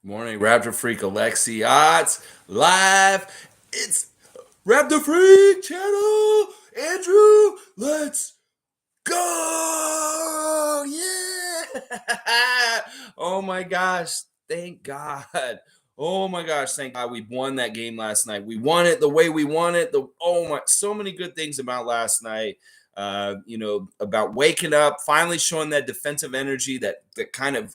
Morning, Raptor Freak Alexi Otts live. It's Raptor Freak channel. Andrew, let's go. Yeah. Oh my gosh. Thank God. Oh my gosh, thank God we won that game last night. We won it the way we won it. So many good things about last night. About waking up, finally showing that defensive energy that kind of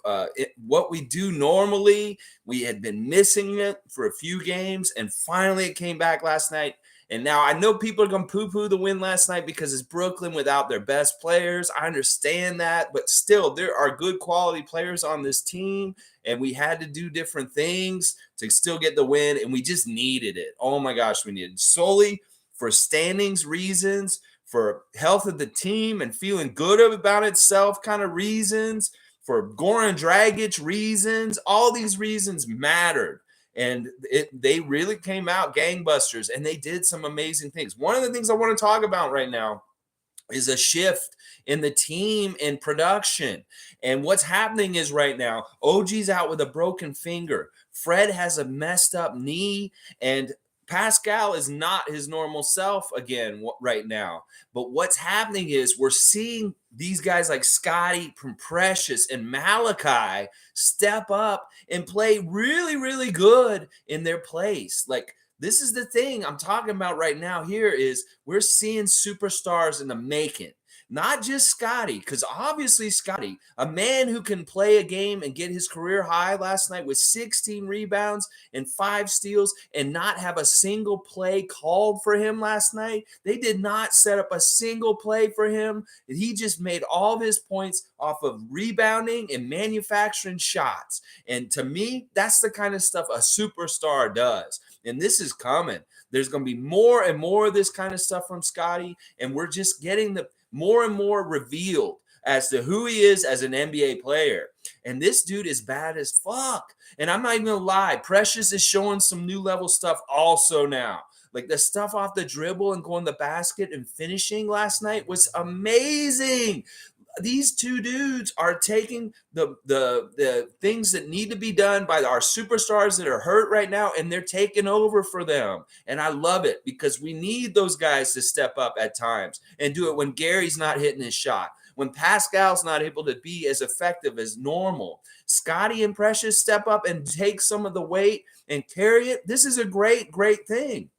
what we do normally. We had been missing it for a few games, and finally it came back last night. And now I know people are going to poo-poo the win last night because it's Brooklyn without their best players. I understand that, but still, there are good quality players on this team, and we had to do different things to still get the win, and we just needed it. Oh my gosh, we needed it solely for standings reasons, for health of the team and feeling good about itself kind of reasons, for Goran Dragic reasons. All these reasons mattered. And they really came out gangbusters, and they did some amazing things. One of the things I want to talk about right now is a shift in the team and production. And what's happening is right now, OG's out with a broken finger. Fred has a messed up knee, and Pascal is not his normal self again right now. But what's happening is we're seeing these guys like Scotty, Precious, and Malachi step up and play really, really good in their place. Like, this is the thing I'm talking about right now here is we're seeing superstars in the making. Not just Scotty, because obviously Scotty, a man who can play a game and get his career high last night with 16 rebounds and 5 steals and not have a single play called for him last night. They did not set up a single play for him. He just made all of his points off of rebounding and manufacturing shots. And to me, that's the kind of stuff a superstar does. And this is coming. There's going to be more and more of this kind of stuff from Scotty, and we're just getting the more and more revealed as to who he is as an NBA player. And this dude is bad as fuck. And I'm not even gonna lie, Precious is showing some new level stuff also now. Like the stuff off the dribble and going to the basket and finishing last night was amazing. These two dudes are taking the things that need to be done by our superstars that are hurt right now, and they're taking over for them. And I love it because we need those guys to step up at times and do it when Gary's not hitting his shot, when Pascal's not able to be as effective as normal. Scotty and Precious step up and take some of the weight and carry it. This is a great, great thing.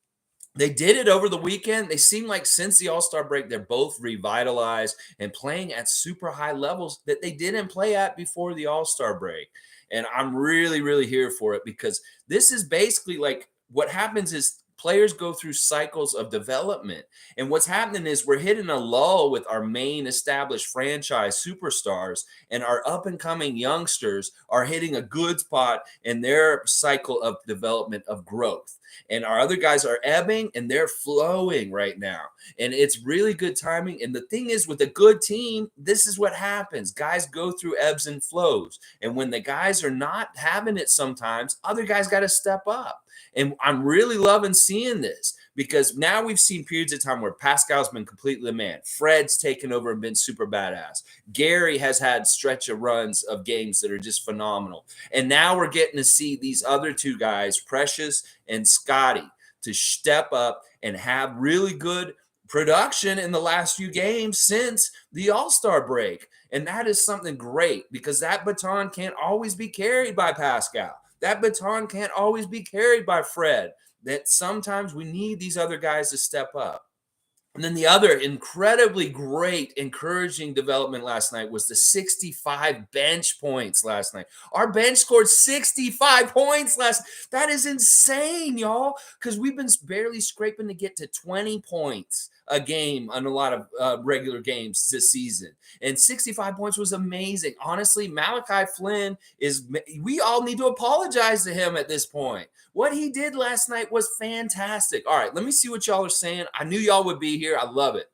They did it over the weekend. They seem like since the All-Star break, they're both revitalized and playing at super high levels that they didn't play at before the All-Star break. And I'm really, really here for it because this is basically like what happens is players go through cycles of development. And what's happening is we're hitting a lull with our main established franchise superstars, and our up and coming youngsters are hitting a good spot in their cycle of development of growth. And our other guys are ebbing and they're flowing right now. And it's really good timing. And the thing is, with a good team, this is what happens. Guys go through ebbs and flows. And when the guys are not having it sometimes, other guys got to step up. And I'm really loving seeing this because now we've seen periods of time where Pascal's been completely the man. Fred's taken over and been super badass. Gary has had stretch of runs of games that are just phenomenal. And now we're getting to see these other two guys, Precious and Scotty, to step up and have really good production in the last few games since the All-Star break. And that is something great because that baton can't always be carried by Pascal. That baton can't always be carried by Fred. That sometimes we need these other guys to step up. And then the other incredibly great, encouraging development last night was the 65 bench points last night. Our bench scored 65 points last. That is insane, y'all, because we've been barely scraping to get to 20 points a game on a lot of regular games this season. And 65 points was amazing. Honestly, Malachi Flynn we all need to apologize to him at this point. What he did last night was fantastic. All right, let me see what y'all are saying. I knew y'all would be here. I love it.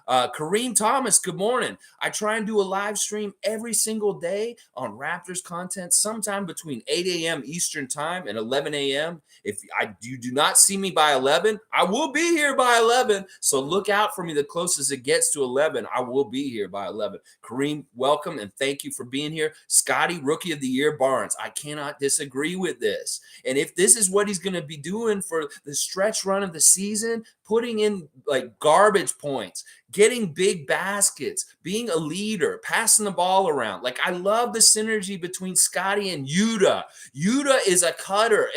Kareem Thomas, good morning. I try and do a live stream every single day on Raptors content, sometime between 8 a.m. Eastern time and 11 a.m. If you do not see me by 11, I will be here by 11. So look out for me. The closest it gets to 11, I will be here by 11. Kareem, welcome and thank you for being here. Scotty, Rookie of the Year, Barnes. I cannot disagree with this. And if this is what he's going to be doing for the stretch run of the season, putting in like garbage points, getting big baskets, being a leader, passing the ball around. Like, I love the synergy between Scotty and Yuta. Yuta is a cutter,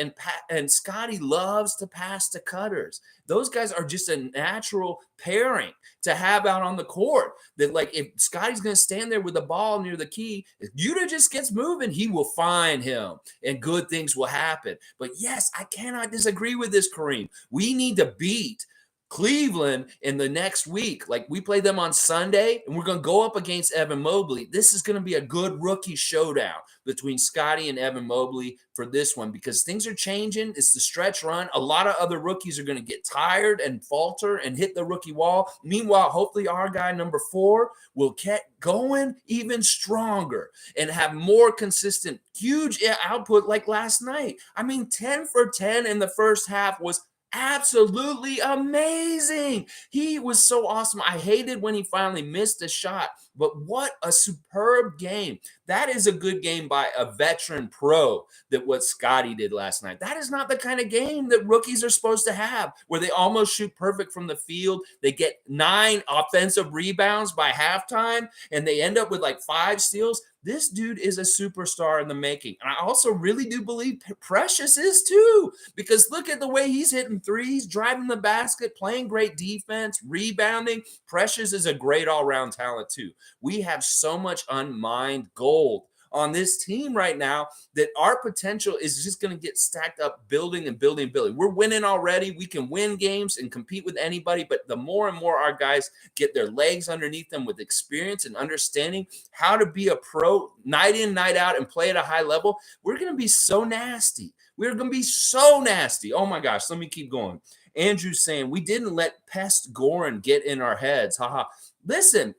and Scotty loves to pass to cutters. Those guys are just a natural pairing to have out on the court. That, like, if Scotty's going to stand there with the ball near the key, if Yuta just gets moving, he will find him and good things will happen. But yes, I cannot disagree with this, Kareem. We need to beat Cleveland in the next week. Like, we play them on Sunday, and we're going to go up against Evan Mobley. This is going to be a good rookie showdown between Scotty and Evan Mobley for this one, because things are changing. It's the stretch run. A lot of other rookies are going to get tired and falter and hit the rookie wall. Meanwhile, hopefully our guy number 4 will get going even stronger and have more consistent, huge output like last night. I mean, 10 for 10 in the first half was absolutely amazing. He was so awesome. I hated when he finally missed a shot, but what a superb game. That is a good game by a veteran pro, that what Scotty did last night. That is not the kind of game that rookies are supposed to have, where they almost shoot perfect from the field. They get 9 offensive rebounds by halftime, and they end up with like 5 steals. This dude is a superstar in the making. And I also really do believe Precious is too, because look at the way he's hitting threes, driving the basket, playing great defense, rebounding. Precious is a great all-around talent too. We have so much unmined gold on this team right now that our potential is just going to get stacked up, building and building and building. We're winning already. We can win games and compete with anybody, but the more and more our guys get their legs underneath them with experience and understanding how to be a pro night in, night out and play at a high level, we're going to be so nasty. We're going to be so nasty. Oh my gosh, let me keep going. Andrew's saying, we didn't let Pest Goran get in our heads. Haha. Listen,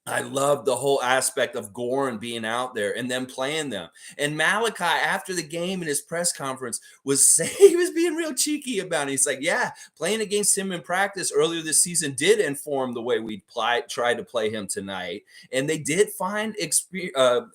I love the whole aspect of Goran being out there and them playing them. And Malachi, after the game in his press conference, was saying, he was being real cheeky about it. He's like, yeah, playing against him in practice earlier this season did inform the way we tried to play him tonight. And they did find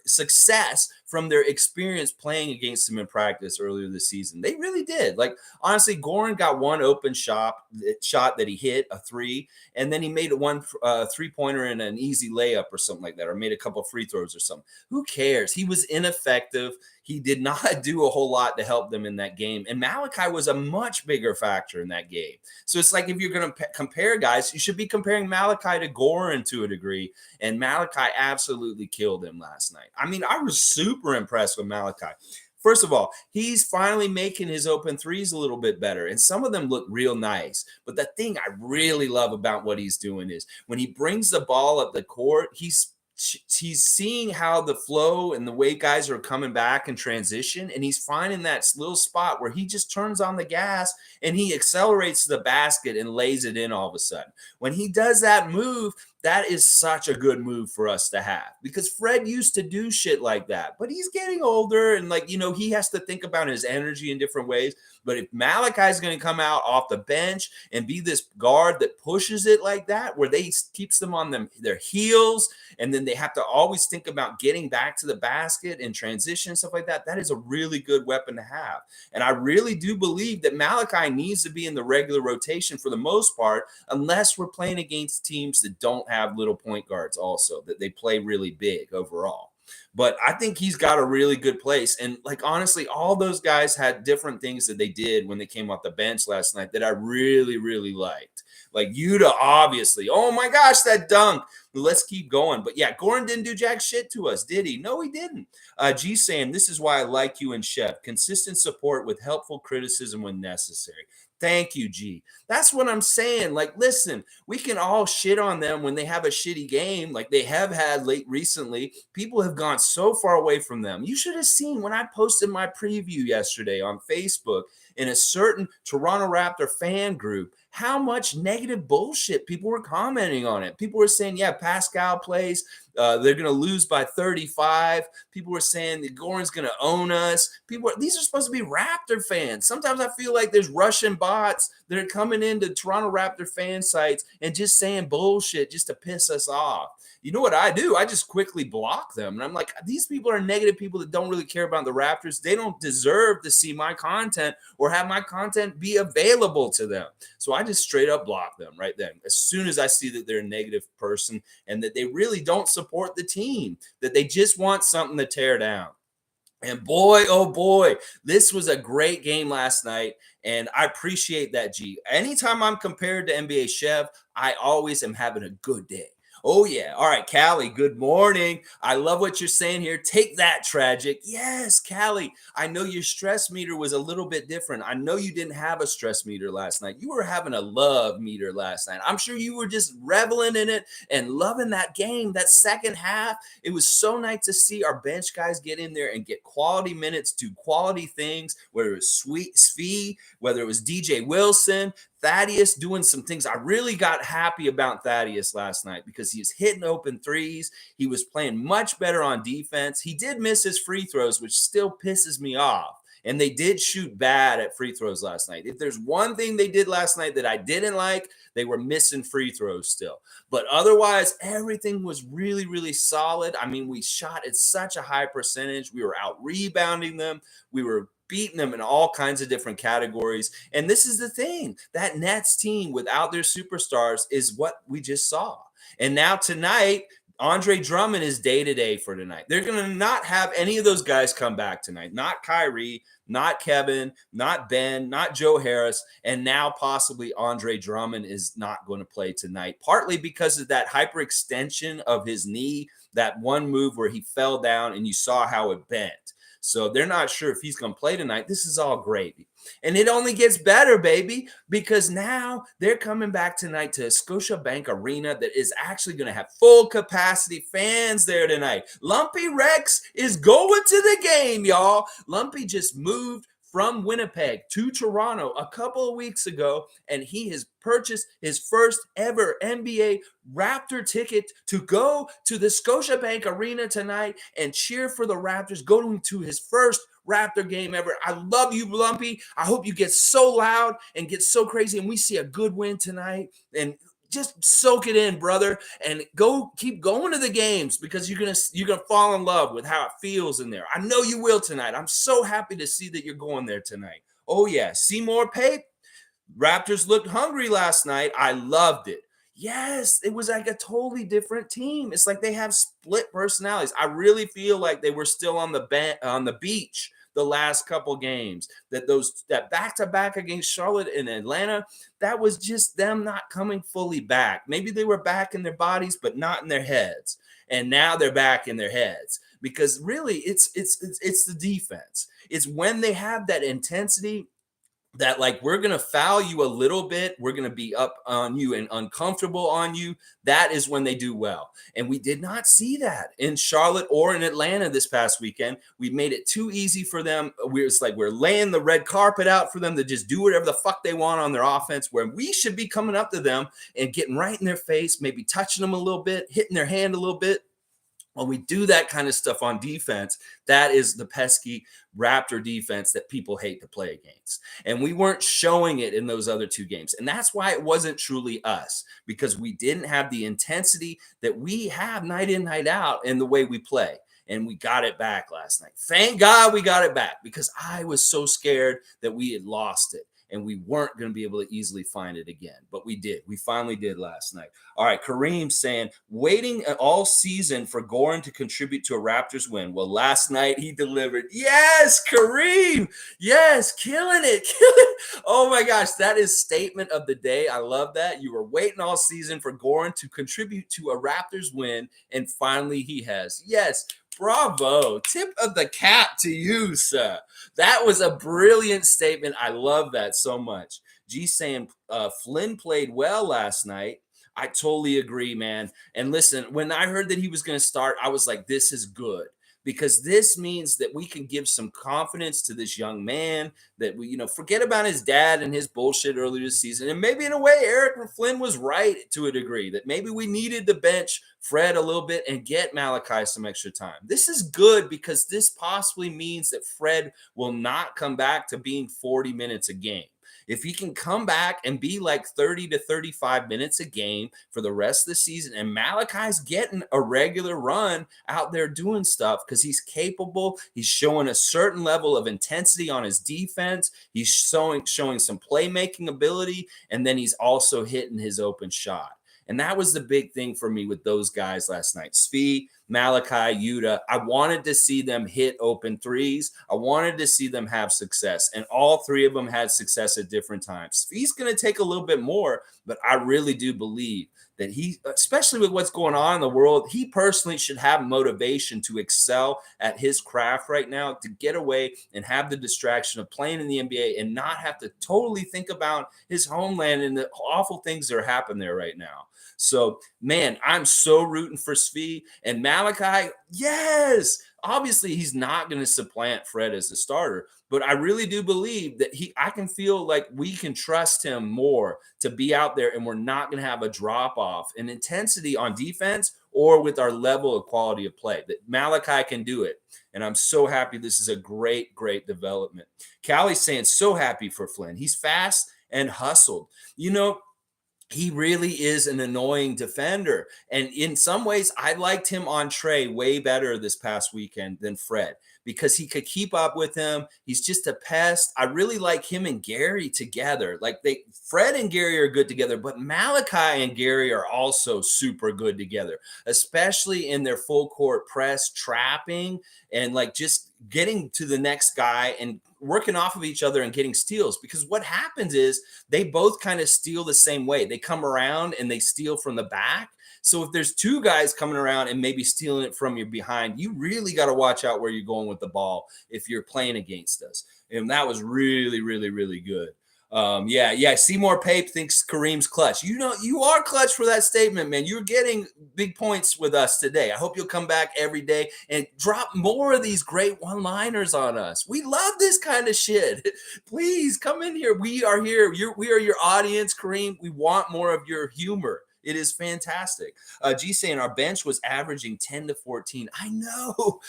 success from their experience playing against him in practice earlier this season. They really did. Like, honestly, Goran got one open shot that he hit, a 3, and then he made one 3-pointer and an easy layup or something like that, or made a couple free throws or something. Who cares? He was ineffective. He did not do a whole lot to help them in that game. And Malachi was a much bigger factor in that game. So it's like, if you're going to compare guys, you should be comparing Malachi to Goran to a degree. And Malachi absolutely killed him last night. I mean, I was super impressed with Malachi. First of all, he's finally making his open threes a little bit better, and some of them look real nice. But the thing I really love about what he's doing is when he brings the ball up the court, he's seeing how the flow and the way guys are coming back in transition, and he's finding that little spot where he just turns on the gas and he accelerates to the basket and lays it in all of a sudden. When he does that move, that is such a good move for us to have, because Fred used to do shit like that, but he's getting older and, like, he has to think about his energy in different ways. But if Malachi's going to come out off the bench and be this guard that pushes it like that, where they keeps them on their heels, and then they have to always think about getting back to the basket and transition, stuff like that, that is a really good weapon to have. And I really do believe that Malachi needs to be in the regular rotation for the most part, unless we're playing against teams that don't have little point guards also, that they play really big overall. But I think he's got a really good place. And, like, honestly, all those guys had different things that they did when they came off the bench last night that I really, really liked. Like Yuta, obviously. Oh my gosh, that dunk. Let's keep going. But yeah, Goran didn't do jack shit to us, did he? No, he didn't. G saying, this is why I like you and Chef. Consistent support with helpful criticism when necessary. Thank you, G. That's what I'm saying. Like, listen, we can all shit on them when they have a shitty game, like they have had recently. People have gone so far away from them. You should have seen when I posted my preview yesterday on Facebook in a certain Toronto Raptor fan group, how much negative bullshit people were commenting on it. People were saying, yeah, Pascal plays. They're going to lose by 35. People were saying that Goran's going to own us. These are supposed to be Raptor fans. Sometimes I feel like there's Russian bots that are coming into Toronto Raptor fan sites and just saying bullshit just to piss us off. You know what I do? I just quickly block them. And I'm like, these people are negative people that don't really care about the Raptors. They don't deserve to see my content or have my content be available to them. So I just straight up block them right then. As soon as I see that they're a negative person and that they really don't support the team, that they just want something to tear down. And boy, oh boy, this was a great game last night. And I appreciate that, G. Anytime I'm compared to NBA Chef, I always am having a good day. Oh, yeah. All right, Callie, good morning. I love what you're saying here. Take that, Tragic. Yes, Callie, I know your stress meter was a little bit different. I know you didn't have a stress meter last night. You were having a love meter last night. I'm sure you were just reveling in it and loving that game, that second half. It was so nice to see our bench guys get in there and get quality minutes, do quality things, whether it was Sweet Svi, whether it was DJ Wilson, Thaddeus doing some things. I really got happy about Thaddeus last night because he was hitting open threes. He was playing much better on defense. He did miss his free throws, which still pisses me off. And they did shoot bad at free throws last night. If there's one thing they did last night that I didn't like, they were missing free throws still. But otherwise, everything was really, really solid. I mean, we shot at such a high percentage. We were out rebounding them. We were beating them in all kinds of different categories. And this is the thing. That Nets team without their superstars is what we just saw. And now tonight, Andre Drummond is day-to-day for tonight. They're going to not have any of those guys come back tonight. Not Kyrie, not Kevin, not Ben, not Joe Harris, and now possibly Andre Drummond is not going to play tonight, partly because of that hyperextension of his knee, that one move where he fell down and you saw how it bent. So they're not sure if he's going to play tonight. This is all gravy. And it only gets better, baby, because now they're coming back tonight to Scotia Bank Arena that is actually going to have full capacity fans there tonight. Lumpy Rex is going to the game, y'all. Lumpy just moved from Winnipeg to Toronto a couple of weeks ago, and he has purchased his first ever NBA Raptor ticket to go to the Scotia Bank Arena tonight and cheer for the Raptors, going to his first Raptor game ever. I love you, Lumpy. I hope you get so loud and get so crazy, and we see a good win tonight. And just soak it in, brother, and keep going to the games because you're gonna fall in love with how it feels in there. I know you will tonight. I'm so happy to see that you're going there tonight. Oh yeah, Seymour Pape. Raptors looked hungry last night. I loved it. Yes, it was like a totally different team. It's like they have split personalities. I really feel like they were still on the beach the last couple games. That back-to-back against Charlotte and Atlanta, that was just them not coming fully back. Maybe they were back in their bodies, but not in their heads. And now they're back in their heads because really it's the defense. It's when they have that intensity that like we're going to foul you a little bit, we're going to be up on you and uncomfortable on you. That is when they do well. And we did not see that in Charlotte or in Atlanta this past weekend. We made it too easy for them. We're laying the red carpet out for them to just do whatever the fuck they want on their offense, where we should be coming up to them and getting right in their face, maybe touching them a little bit, hitting their hand a little bit. When we do that kind of stuff on defense, that is the pesky Raptor defense that people hate to play against. And we weren't showing it in those other two games. And that's why it wasn't truly us, because we didn't have the intensity that we have night in, night out in the way we play. And we got it back last night. Thank God we got it back, because I was so scared that we had lost it and we weren't going to be able to easily find it again. But we did. We finally did last night. All right, Kareem saying, waiting all season for Goran to contribute to a Raptors win. Well, last night he delivered. Yes, Kareem. Yes, killing it. Oh, my gosh. That is statement of the day. I love that. You were waiting all season for Goran to contribute to a Raptors win, and finally he has. Yes. Bravo. Tip of the cap to you, sir. That was a brilliant statement. I love that so much. G saying Flynn played well last night. I totally agree, man. And listen, when I heard that he was going to start, I was like, this is good. because this means that we can give some confidence to this young man, that we, forget about his dad and his bullshit earlier this season. And maybe in a way, Eric Flynn was right to a degree, that maybe we needed to bench Fred a little bit and get Malachi some extra time. This is good because this possibly means that Fred will not come back to being 40 minutes a game. If he can come back and be like 30 to 35 minutes a game for the rest of the season, and Malachi's getting a regular run out there doing stuff because he's capable, he's showing a certain level of intensity on his defense, he's showing some playmaking ability, and then he's also hitting his open shot. And that was the big thing for me with those guys last night. Svi, Malachi, Yuta. I wanted to see them hit open threes. I wanted to see them have success. And all three of them had success at different times. Svi's going to take a little bit more, but I really do believe that he, especially with what's going on in the world, he personally should have motivation to excel at his craft right now, to get away and have the distraction of playing in the NBA and not have to totally think about his homeland and the awful things that are happening there right now. So, man, I'm so rooting for Svi and Malachi. Yes, obviously he's not going to supplant Fred as a starter, but I really do believe that I can feel like we can trust him more to be out there, and we're not going to have a drop off in intensity on defense or with our level of quality of play, that Malachi can do it. And I'm so happy. This is a great, great development. Callie's saying so happy for Flynn. He's fast and hustled. He really is an annoying defender. And in some ways, I liked him on Trey way better this past weekend than Fred, because he could keep up with him. He's just a pest. I really like him and Gary together. Like Fred and Gary are good together, but Malachi and Gary are also super good together, especially in their full court press trapping and like just getting to the next guy and working off of each other and getting steals. Because what happens is they both kind of steal the same way. They come around and they steal from the back. So if there's two guys coming around and maybe stealing it from your behind, you really got to watch out where you're going with the ball if you're playing against us. And that was really, really, really good. Yeah. Seymour Pape thinks Kareem's clutch. You are clutch for that statement, man. You're getting big points with us today. I hope you'll come back every day and drop more of these great one-liners on us. We love this kind of shit. Please come in here. We are here. We are your audience, Kareem. We want more of your humor. It is fantastic. G saying our bench was averaging 10 to 14. I know.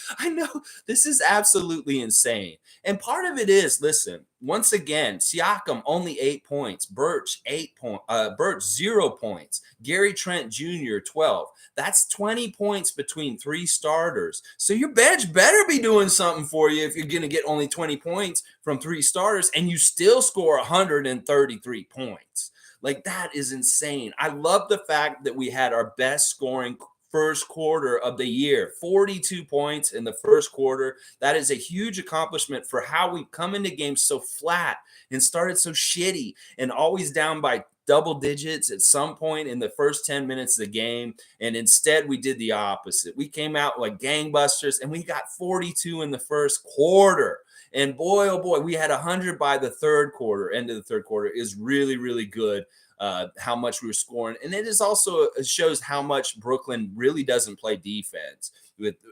This is absolutely insane. And part of it is, listen, once again, Siakam only 8 points, Birch 0 points, Gary Trent Jr. 12. That's 20 points between three starters. So your bench better be doing something for you if you're going to get only 20 points from three starters and you still score 133 points. Like, that is insane. I love the fact that we had our best scoring first quarter of the year, 42 points in the first quarter. That is a huge accomplishment for how we come into games so flat and started so shitty and always down by double digits at some point in the first 10 minutes of the game. And instead we did the opposite. We came out like gangbusters and we got 42 in the first quarter. And boy, oh boy, we had 100 by the third quarter. End of the third quarter is really, really good. How much we were scoring. And it is also, it shows how much Brooklyn really doesn't play defense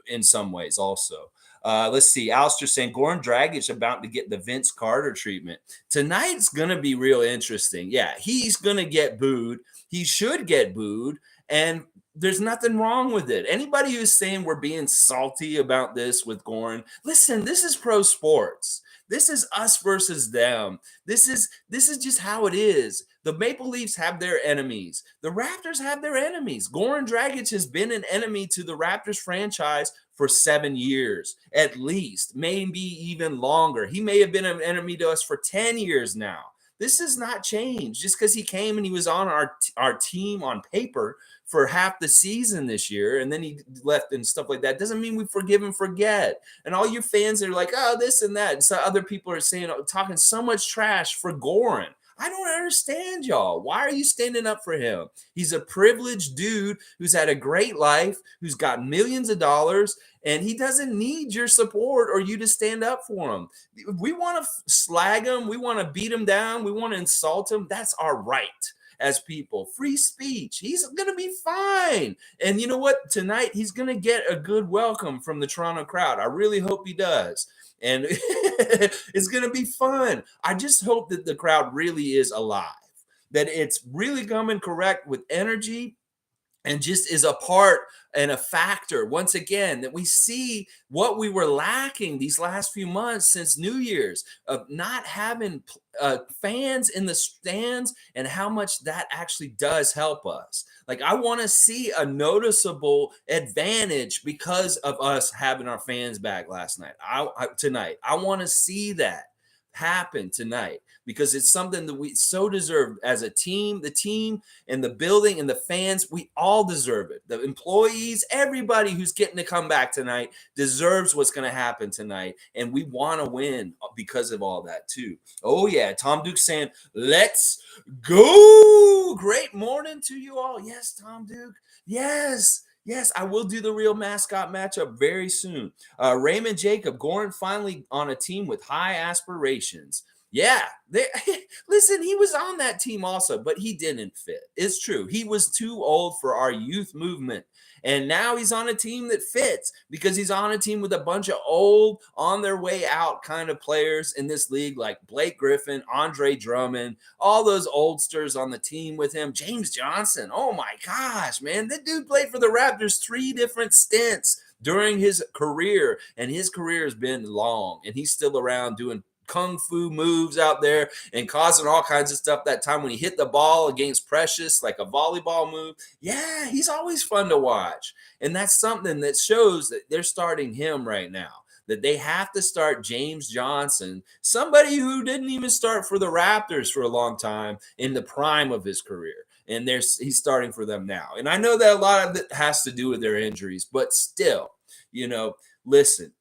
in some ways also. Let's see. Alistair saying Goran Dragic about to get the Vince Carter treatment. Tonight's going to be real interesting. Yeah, he's going to get booed. He should get booed. And there's nothing wrong with it. Anybody who's saying we're being salty about this with Goran, listen, this is pro sports. This is us versus them. This is just how it is. The Maple Leafs have their enemies. The Raptors have their enemies. Goran Dragic has been an enemy to the Raptors franchise for 7 years, at least, maybe even longer. He may have been an enemy to us for 10 years now. This has not changed. Just because he came and he was on our team on paper for half the season this year, and then he left and stuff like that, doesn't mean we forgive and forget. And all you fans are like, oh, this and that. And so other people are saying, talking so much trash for Goran. I don't understand, y'all. Why are you standing up for him? He's a privileged dude who's had a great life, who's got millions of dollars, and he doesn't need your support or you to stand up for him. We want to slag him. We want to beat him down. We want to insult him. That's our right. as people. Free speech. He's going to be fine. And you know what? Tonight, he's going to get a good welcome from the Toronto crowd. I really hope he does. And it's going to be fun. I just hope that the crowd really is alive, that it's really coming correct with energy and just is a part and a factor once again, that we see what we were lacking these last few months since New Year's, of not having fans in the stands, and how much that actually does help us. Like, I want to see a noticeable advantage because of us having our fans back last night. Tonight, I want to see that happen tonight, because it's something that we so deserve as a team. The team and the building and the fans, we all deserve it. The employees, everybody who's getting to come back tonight deserves what's going to happen tonight. And we want to win because of all that too. Oh yeah, Tom Duke saying, let's go. Great morning to you all. Yes, Tom Duke. Yes. Yes, I will do the real mascot matchup very soon. Raymond Jacob, Goran finally on a team with high aspirations. Yeah, listen, he was on that team also, but he didn't fit. It's true. He was too old for our youth movement. And now he's on a team that fits, because he's on a team with a bunch of old, on their way out kind of players in this league, like Blake Griffin, Andre Drummond, all those oldsters on the team with him. James Johnson. Oh my gosh, man. That dude played for the Raptors 3 different stints during his career, and his career has been long, and he's still around doing kung fu moves out there and causing all kinds of stuff. That time when he hit the ball against Precious, like a volleyball move. Yeah, he's always fun to watch. And that's something that shows that they're starting him right now, that they have to start James Johnson, somebody who didn't even start for the Raptors for a long time in the prime of his career. And he's starting for them now. And I know that a lot of it has to do with their injuries, but still, listen,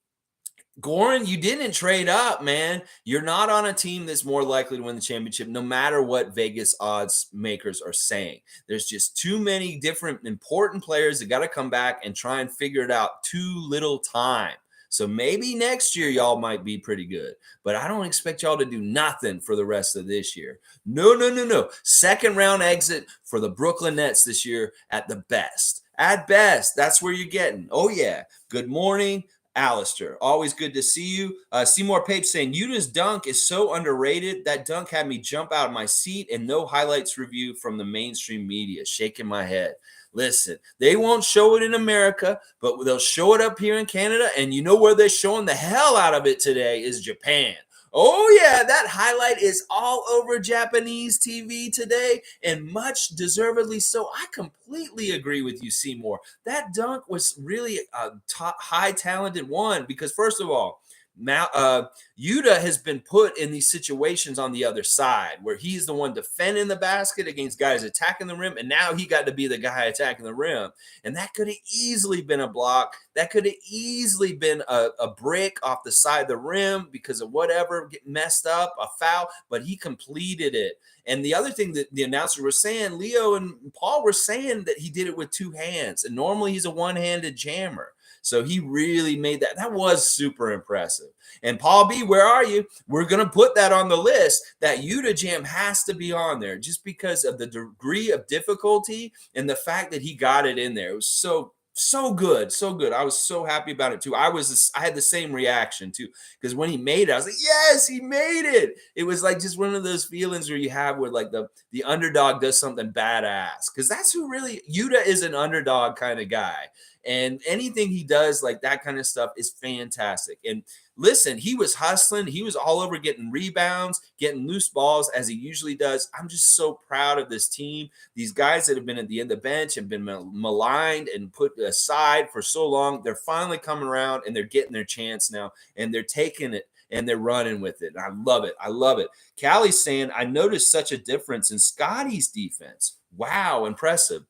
Goran, you didn't trade up, man. You're not on a team that's more likely to win the championship, no matter what Vegas odds makers are saying. There's just too many different important players that got to come back and try and figure it out. Too little time. So maybe next year y'all might be pretty good, but I don't expect y'all to do nothing for the rest of this year. No. Second round exit for the Brooklyn Nets this year at the best. At best, that's where you're getting. Oh, yeah. Good morning, Alistair. Always good to see you. Seymour Pape saying, Utah's dunk is so underrated. That dunk had me jump out of my seat, and no highlights review from the mainstream media. Shaking my head. Listen, they won't show it in America, but they'll show it up here in Canada. And you know where they're showing the hell out of it today is Japan. Oh, yeah, that highlight is all over Japanese TV today, and much deservedly so. I completely agree with you, Seymour. That dunk was really a high talented one, because first of all, Yuta has been put in these situations on the other side where he's the one defending the basket against guys attacking the rim, and now he got to be the guy attacking the rim. And that could have easily been a block. That could have easily been a break off the side of the rim because of whatever get messed up, a foul, but he completed it. And the other thing that the announcer was saying, Leo and Paul were saying that he did it with two hands, and normally he's a one-handed jammer. So he really made that. That was super impressive. And Paul B, where are you? We're going to put that on the list. That Utah jam has to be on there just because of the degree of difficulty and the fact that he got it in there. It was so good. So good. I was so happy about it too. I had the same reaction too, because when he made it, I was like, yes, he made it. It was like just one of those feelings where you have where like the underdog does something badass, because that's who really Utah is, an underdog kind of guy. And anything he does, like that kind of stuff, is fantastic. And listen, he was hustling. He was all over getting rebounds, getting loose balls, as he usually does. I'm just so proud of this team. These guys that have been at the end of the bench and been maligned and put aside for so long, they're finally coming around and they're getting their chance now, and they're taking it and they're running with it. And I love it. I love it. Callie's saying, I noticed such a difference in Scotty's defense. Wow, impressive.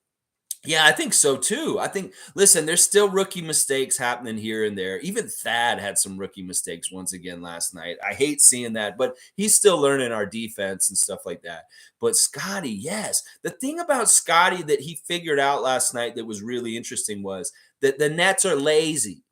Yeah, I think so too. I think, listen, there's still rookie mistakes happening here and there. Even Thad had some rookie mistakes once again last night. I hate seeing that, but he's still learning our defense and stuff like that. But Scotty, yes. The thing about Scotty that he figured out last night that was really interesting was that the Nets are lazy.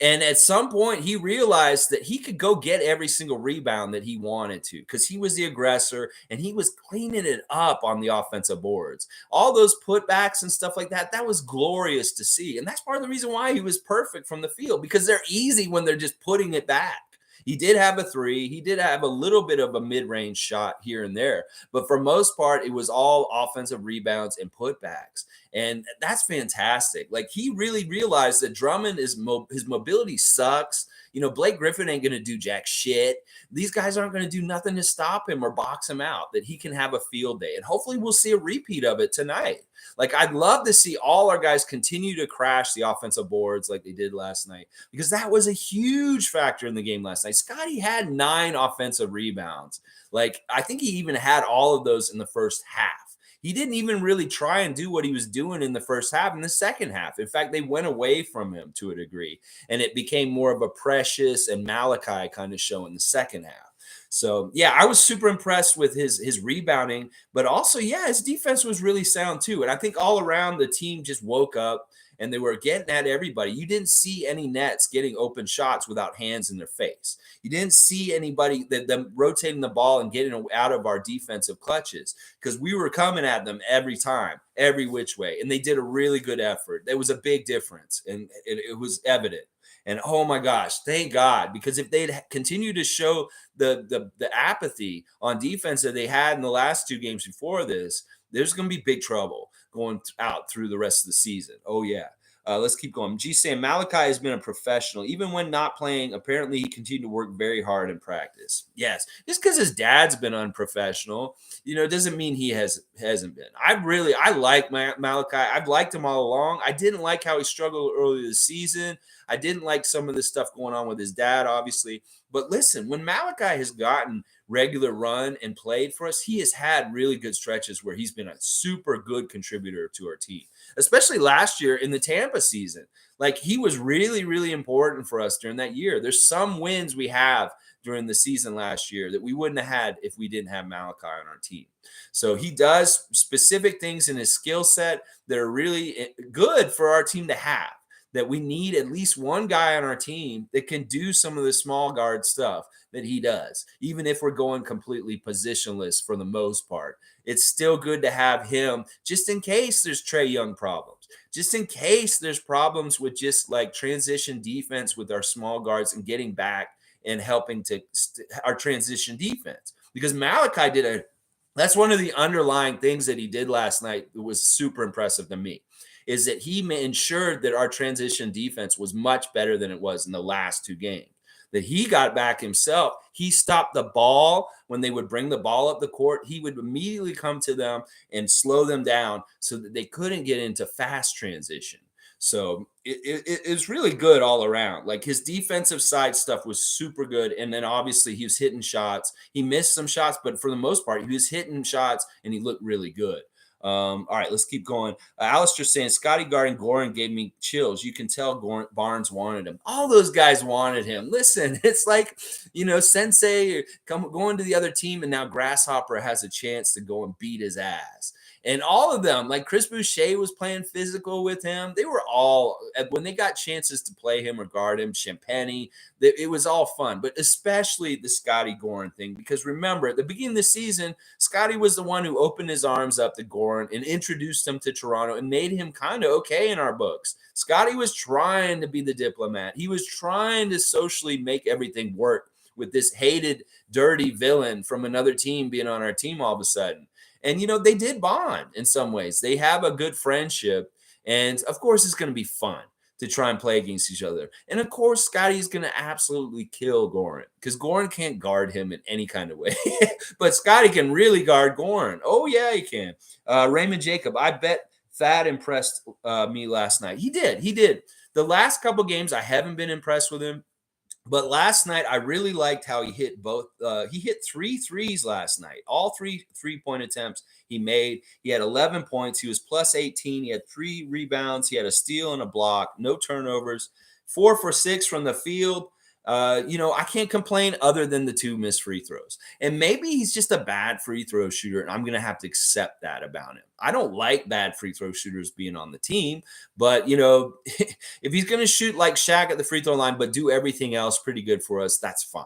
And at some point, he realized that he could go get every single rebound that he wanted to because he was the aggressor and he was cleaning it up on the offensive boards. All those putbacks and stuff like that, that was glorious to see. And that's part of the reason why he was perfect from the field because they're easy when they're just putting it back. He did have a three. He did have a little bit of a mid-range shot here and there. But for most part, it was all offensive rebounds and putbacks. And that's fantastic. Like he really realized that Drummond is his mobility sucks. Blake Griffin ain't going to do jack shit. These guys aren't going to do nothing to stop him or box him out, that he can have a field day. And hopefully we'll see a repeat of it tonight. Like I'd love to see all our guys continue to crash the offensive boards like they did last night, because that was a huge factor in the game last night. Scotty had 9 offensive rebounds. Like I think he even had all of those in the first half. He didn't even really try and do what he was doing in the first half in the second half. In fact, they went away from him to a degree, and it became more of a Precious and Malachi kind of show in the second half. So, yeah, I was super impressed with his rebounding, but also, yeah, his defense was really sound too. And I think all around the team just woke up and they were getting at everybody. You didn't see any Nets getting open shots without hands in their face. You didn't see anybody them rotating the ball and getting out of our defensive clutches because we were coming at them every time, every which way. And they did a really good effort. There was a big difference, and it was evident. And oh my gosh, thank God, because if they'd continued to show the apathy on defense that they had in the last 2 games before this, there's going to be big trouble going out through the rest of the season. Oh yeah. Let's keep going. G saying Malachi has been a professional. Even when not playing, apparently he continued to work very hard in practice. Yes, just because his dad's been unprofessional, doesn't mean he hasn't been. I like Malachi. I've liked him all along. I didn't like how he struggled earlier this season. I didn't like some of the stuff going on with his dad, obviously. But listen, when Malachi has gotten regular run and played for us, he has had really good stretches where he's been a super good contributor to our team, especially last year in the Tampa season. Like he was really, really important for us during that year. There's some wins we have during the season last year that we wouldn't have had if we didn't have Malachi on our team. So he does specific things in his skill set that are really good for our team to have. That we need at least one guy on our team that can do some of the small guard stuff that he does, even if we're going completely positionless for the most part. It's still good to have him just in case there's Trae Young problems, just in case there's problems with just like transition defense with our small guards and getting back and helping to our transition defense. Because Malachi that's one of the underlying things that he did last night that was super impressive to me, is that he ensured that our transition defense was much better than it was in the last 2 games. That he got back himself. He stopped the ball when they would bring the ball up the court. He would immediately come to them and slow them down so that they couldn't get into fast transition. So it's really good all around. Like his defensive side stuff was super good. And then obviously he was hitting shots. He missed some shots, but for the most part, he was hitting shots and he looked really good. All right, let's keep going. Alistair saying Scotty guarding Goran gave me chills. You can tell Barnes wanted him. All those guys wanted him. Listen, it's like, Sensei going to the other team, and now Grasshopper has a chance to go and beat his ass. And all of them, like Chris Boucher was playing physical with him. They were all, when they got chances to play him or guard him, Champagny, it was all fun. But especially the Scotty Goran thing, because remember, at the beginning of the season, Scotty was the one who opened his arms up to Goran and introduced him to Toronto and made him kind of okay in our books. Scotty was trying to be the diplomat. He was trying to socially make everything work with this hated, dirty villain from another team being on our team all of a sudden. And, they did bond in some ways. They have a good friendship. And, of course, it's going to be fun to try and play against each other. And, of course, Scotty's going to absolutely kill Goran because Goran can't guard him in any kind of way. But Scotty can really guard Goran. Oh, yeah, he can. Raymond Jacob, I bet Thad impressed me last night. He did. The last couple games, I haven't been impressed with him. But last night, I really liked how he hit both. He hit 3 threes last night. All 3 3-point attempts he made. He had 11 points. He was plus 18. He had 3 rebounds. He had a steal and a block. No turnovers. 4 for 6 from the field. I can't complain other than the 2 missed free throws. And maybe he's just a bad free throw shooter, and I'm going to have to accept that about him. I don't like bad free throw shooters being on the team, but if he's going to shoot like Shaq at the free throw line, but do everything else pretty good for us, that's fine.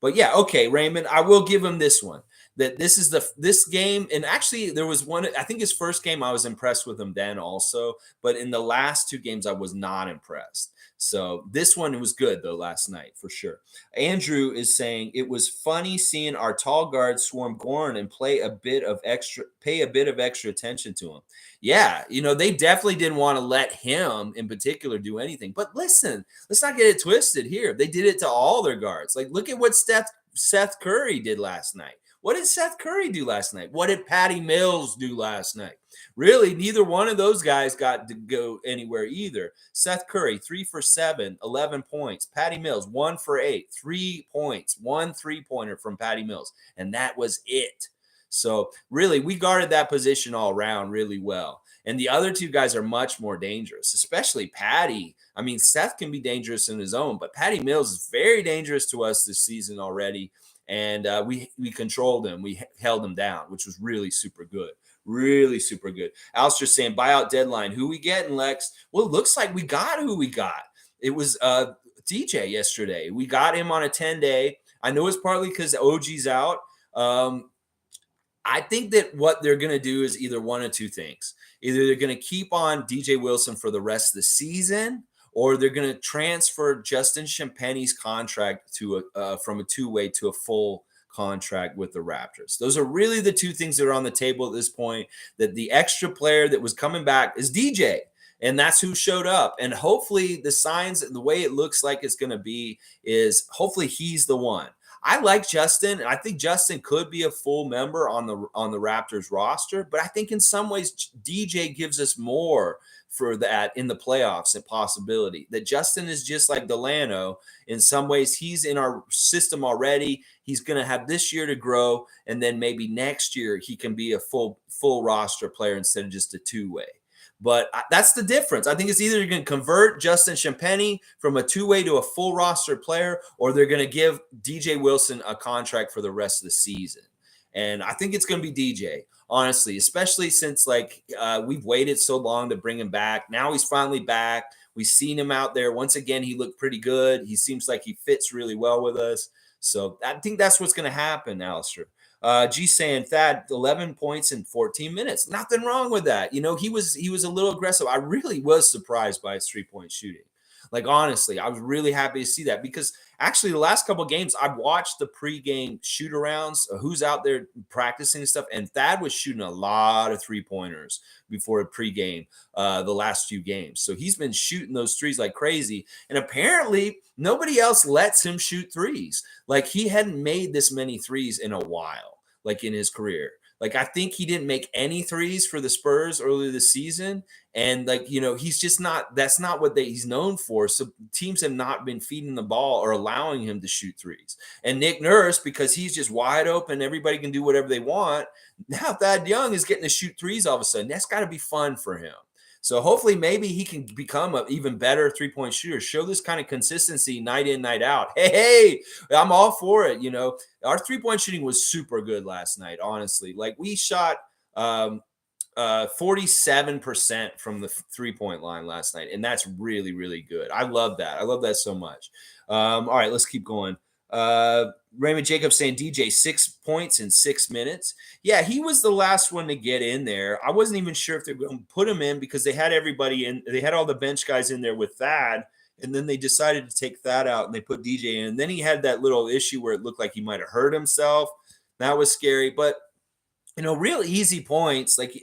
But yeah, okay, Raymond, I will give him this one. That this game, and actually there was one. I think his first game I was impressed with him then also, but in the last 2 games I was not impressed. So this one was good though last night for sure. Andrew is saying it was funny seeing our tall guard swarm Goran and pay a bit of extra attention to him. Yeah, they definitely didn't want to let him in particular do anything. But listen, let's not get it twisted here. They did it to all their guards. Like, look at what Seth Curry did last night. What did Seth Curry do last night? What did Patty Mills do last night? Really, neither one of those guys got to go anywhere either. Seth Curry, 3 for 7, 11 points. Patty Mills, 1 for 8, 3 points, 1 3-pointer from Patty Mills. And that was it. So really, we guarded that position all around really well. And the other 2 guys are much more dangerous, especially Patty. I mean, Seth can be dangerous in his own, but Patty Mills is very dangerous to us this season already. And we controlled him. We held him down, which was really super good. Really super good. Alistair saying buyout deadline. Who we getting, Lex? Well, it looks like we got who we got. It was DJ yesterday. We got him on a 10-day. I know it's partly because OG's out. I think that what they're going to do is either one of 2 things. Either they're going to keep on DJ Wilson for the rest of the season, or they're going to transfer Justin Champagne's contract to from a 2-way to a full contract with the Raptors. Those are really the 2 things that are on the table at this point. That the extra player that was coming back is DJ, and that's who showed up. And hopefully the signs and the way it looks like it's going to be is hopefully he's the one. I like Justin, and I think Justin could be a full member on the Raptors roster, but I think in some ways DJ gives us more for that in the playoffs and possibility. That Justin is just like Delano. In some ways, he's in our system already. He's going to have this year to grow, and then maybe next year he can be a full roster player instead of just a 2-way. But that's the difference. I think it's either you're going to convert Justin Champagne from a 2-way to a full roster player, or they're going to give DJ Wilson a contract for the rest of the season. And I think it's going to be DJ, honestly, especially since we've waited so long to bring him back. Now he's finally back. We've seen him out there. Once again, he looked pretty good. He seems like he fits really well with us. So I think that's what's going to happen, Alistair. G saying Thad 11 points in 14 minutes. Nothing wrong with that. He was a little aggressive. I really was surprised by his 3-point shooting. Like, honestly, I was really happy to see that because actually the last couple of games I've watched the pregame shoot arounds, who's out there practicing and stuff, and Thad was shooting a lot of 3-pointers before pregame the last few games. So he's been shooting those threes like crazy, and apparently nobody else lets him shoot threes. Like, he hadn't made this many threes in a while, like in his career. Like, I think he didn't make any threes for the Spurs earlier this season. And he's just not, that's not what he's known for. So teams have not been feeding the ball or allowing him to shoot threes. And Nick Nurse, because he's just wide open, everybody can do whatever they want. Now Thad Young is getting to shoot threes all of a sudden. That's got to be fun for him. So hopefully maybe he can become an even better 3-point shooter, show this kind of consistency night in, night out. Hey, I'm all for it. Our 3-point shooting was super good last night, honestly. Like, we shot 47% from the 3-point line last night, and that's really, really good. I love that. I love that so much. All right, let's keep going. Raymond Jacobs saying DJ 6 points in 6 minutes. Yeah, he was the last one to get in there. I wasn't even sure if they're going to put him in because they had everybody in. They had all the bench guys in there with Thad, and then they decided to take Thad out and they put DJ in. And then he had that little issue where it looked like he might have hurt himself. That was scary, but real easy points, like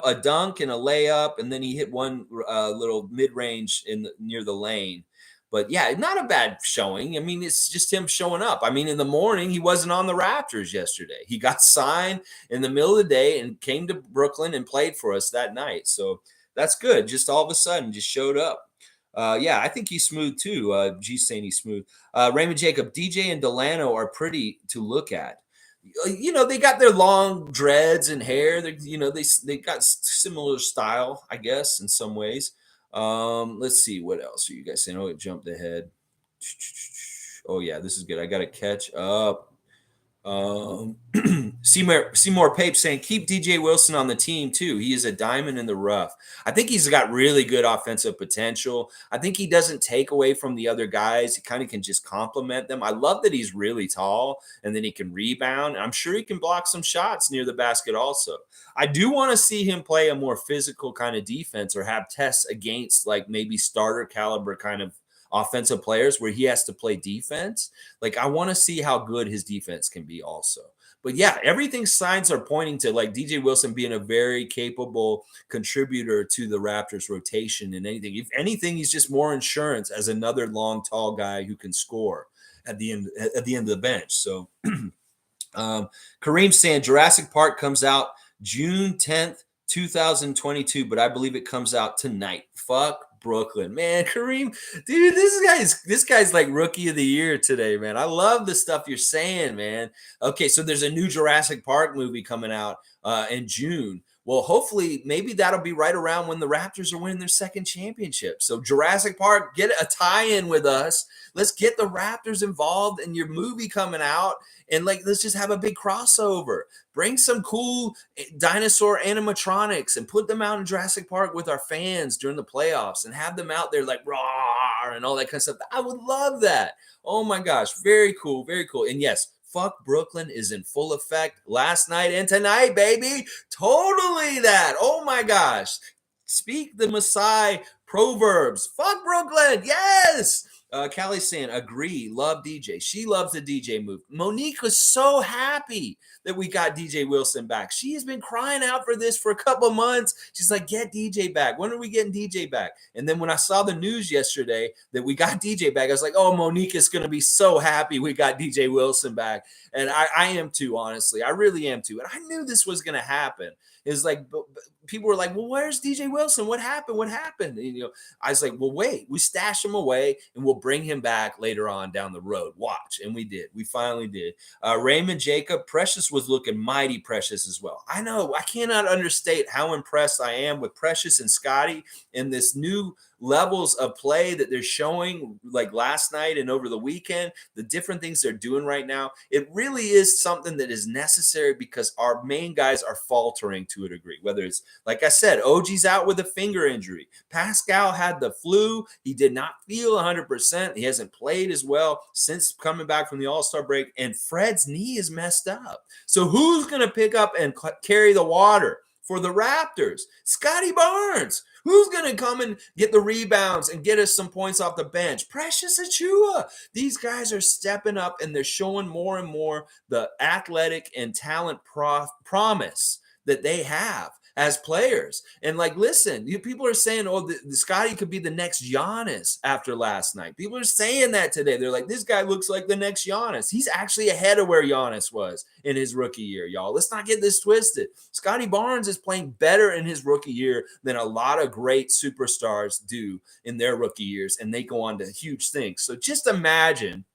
a dunk and a layup, and then he hit one little mid-range near the lane. But yeah, not a bad showing. I mean, it's just him showing up. I mean, in the morning, he wasn't on the Raptors yesterday. He got signed in the middle of the day and came to Brooklyn and played for us that night. So that's good. Just all of a sudden, just showed up. Yeah, I think he's smooth too. G's saying he's smooth. Raymond Jacob, DJ and Delano are pretty to look at. They got their long dreads and hair. They got similar style, I guess, in some ways. Let's see, what else are you guys saying? Oh, it jumped ahead. Oh yeah, this is good. I got to catch up. Seymour Pape saying keep DJ Wilson on the team too. He is a diamond in the rough. I think he's got really good offensive potential. I think he doesn't take away from the other guys. He kind of can just complement them. I love that he's really tall and then he can rebound. I'm sure he can block some shots near the basket also. I do want to see him play a more physical kind of defense or have tests against like maybe starter caliber kind of offensive players where he has to play defense. Like I want to see how good his defense can be also. But yeah, everything signs are pointing to like DJ Wilson being a very capable contributor to the Raptors rotation and anything. If anything, he's just more insurance as another long, tall guy who can score at the end of the bench. So Kareem saying Jurassic Park comes out June 10th, 2022, but I believe it comes out tonight. Fuck Brooklyn, man. Kareem, dude, this guy's like rookie of the year today, man. I love the stuff you're saying, man. Okay, so there's a new Jurassic Park movie coming out in June. Well, hopefully, maybe that'll be right around when the Raptors are winning their second championship. So Jurassic Park, get a tie-in with us. Let's get the Raptors involved in your movie coming out, and like let's just have a big crossover. Bring some cool dinosaur animatronics and put them out in Jurassic Park with our fans during the playoffs and have them out there like raw and all that kind of stuff. I would love that. Oh my gosh, very cool, very cool. And yes, fuck Brooklyn is in full effect last night and tonight, baby. Totally that. Oh my gosh. Speak the Maasai proverbs. Fuck Brooklyn. Yes. Callie saying, agree, love DJ. She loves the DJ move. Monique was so happy that we got DJ Wilson back. She has been crying out for this for a couple months. She's like, get DJ back. When are we getting DJ back? And then when I saw the news yesterday that we got DJ back, I was like, oh, Monique is going to be so happy we got DJ Wilson back. And I am too, honestly. I really am too. And I knew this was going to happen. It's like people were like, well, where's DJ Wilson? What happened? What happened? And, I was like, well, wait, we stash him away and we'll bring him back later on down the road. Watch. And we did. We finally did. Raymond Jacob, Precious was looking mighty Precious as well. I know. I cannot understate how impressed I am with Precious and Scotty in this new levels of play that they're showing like last night and over the weekend, the different things they're doing right now. It really is something that is necessary because our main guys are faltering to a degree, whether it's, like I said, OG's out with a finger injury. Pascal had the flu. He did not feel 100%. He hasn't played as well since coming back from the All-Star break, and Fred's knee is messed up. So who's going to pick up and carry the water for the Raptors? Scotty Barnes. Who's going to come and get the rebounds and get us some points off the bench? Precious Achua. These guys are stepping up and they're showing more and more the athletic and talent promise that they have as players. And like, listen, people are saying, oh, the Scotty could be the next Giannis after last night. People are saying that today. They're like, this guy looks like the next Giannis. He's actually ahead of where Giannis was in his rookie year, y'all. Let's not get this twisted. Scotty Barnes is playing better in his rookie year than a lot of great superstars do in their rookie years, and they go on to huge things. So just imagine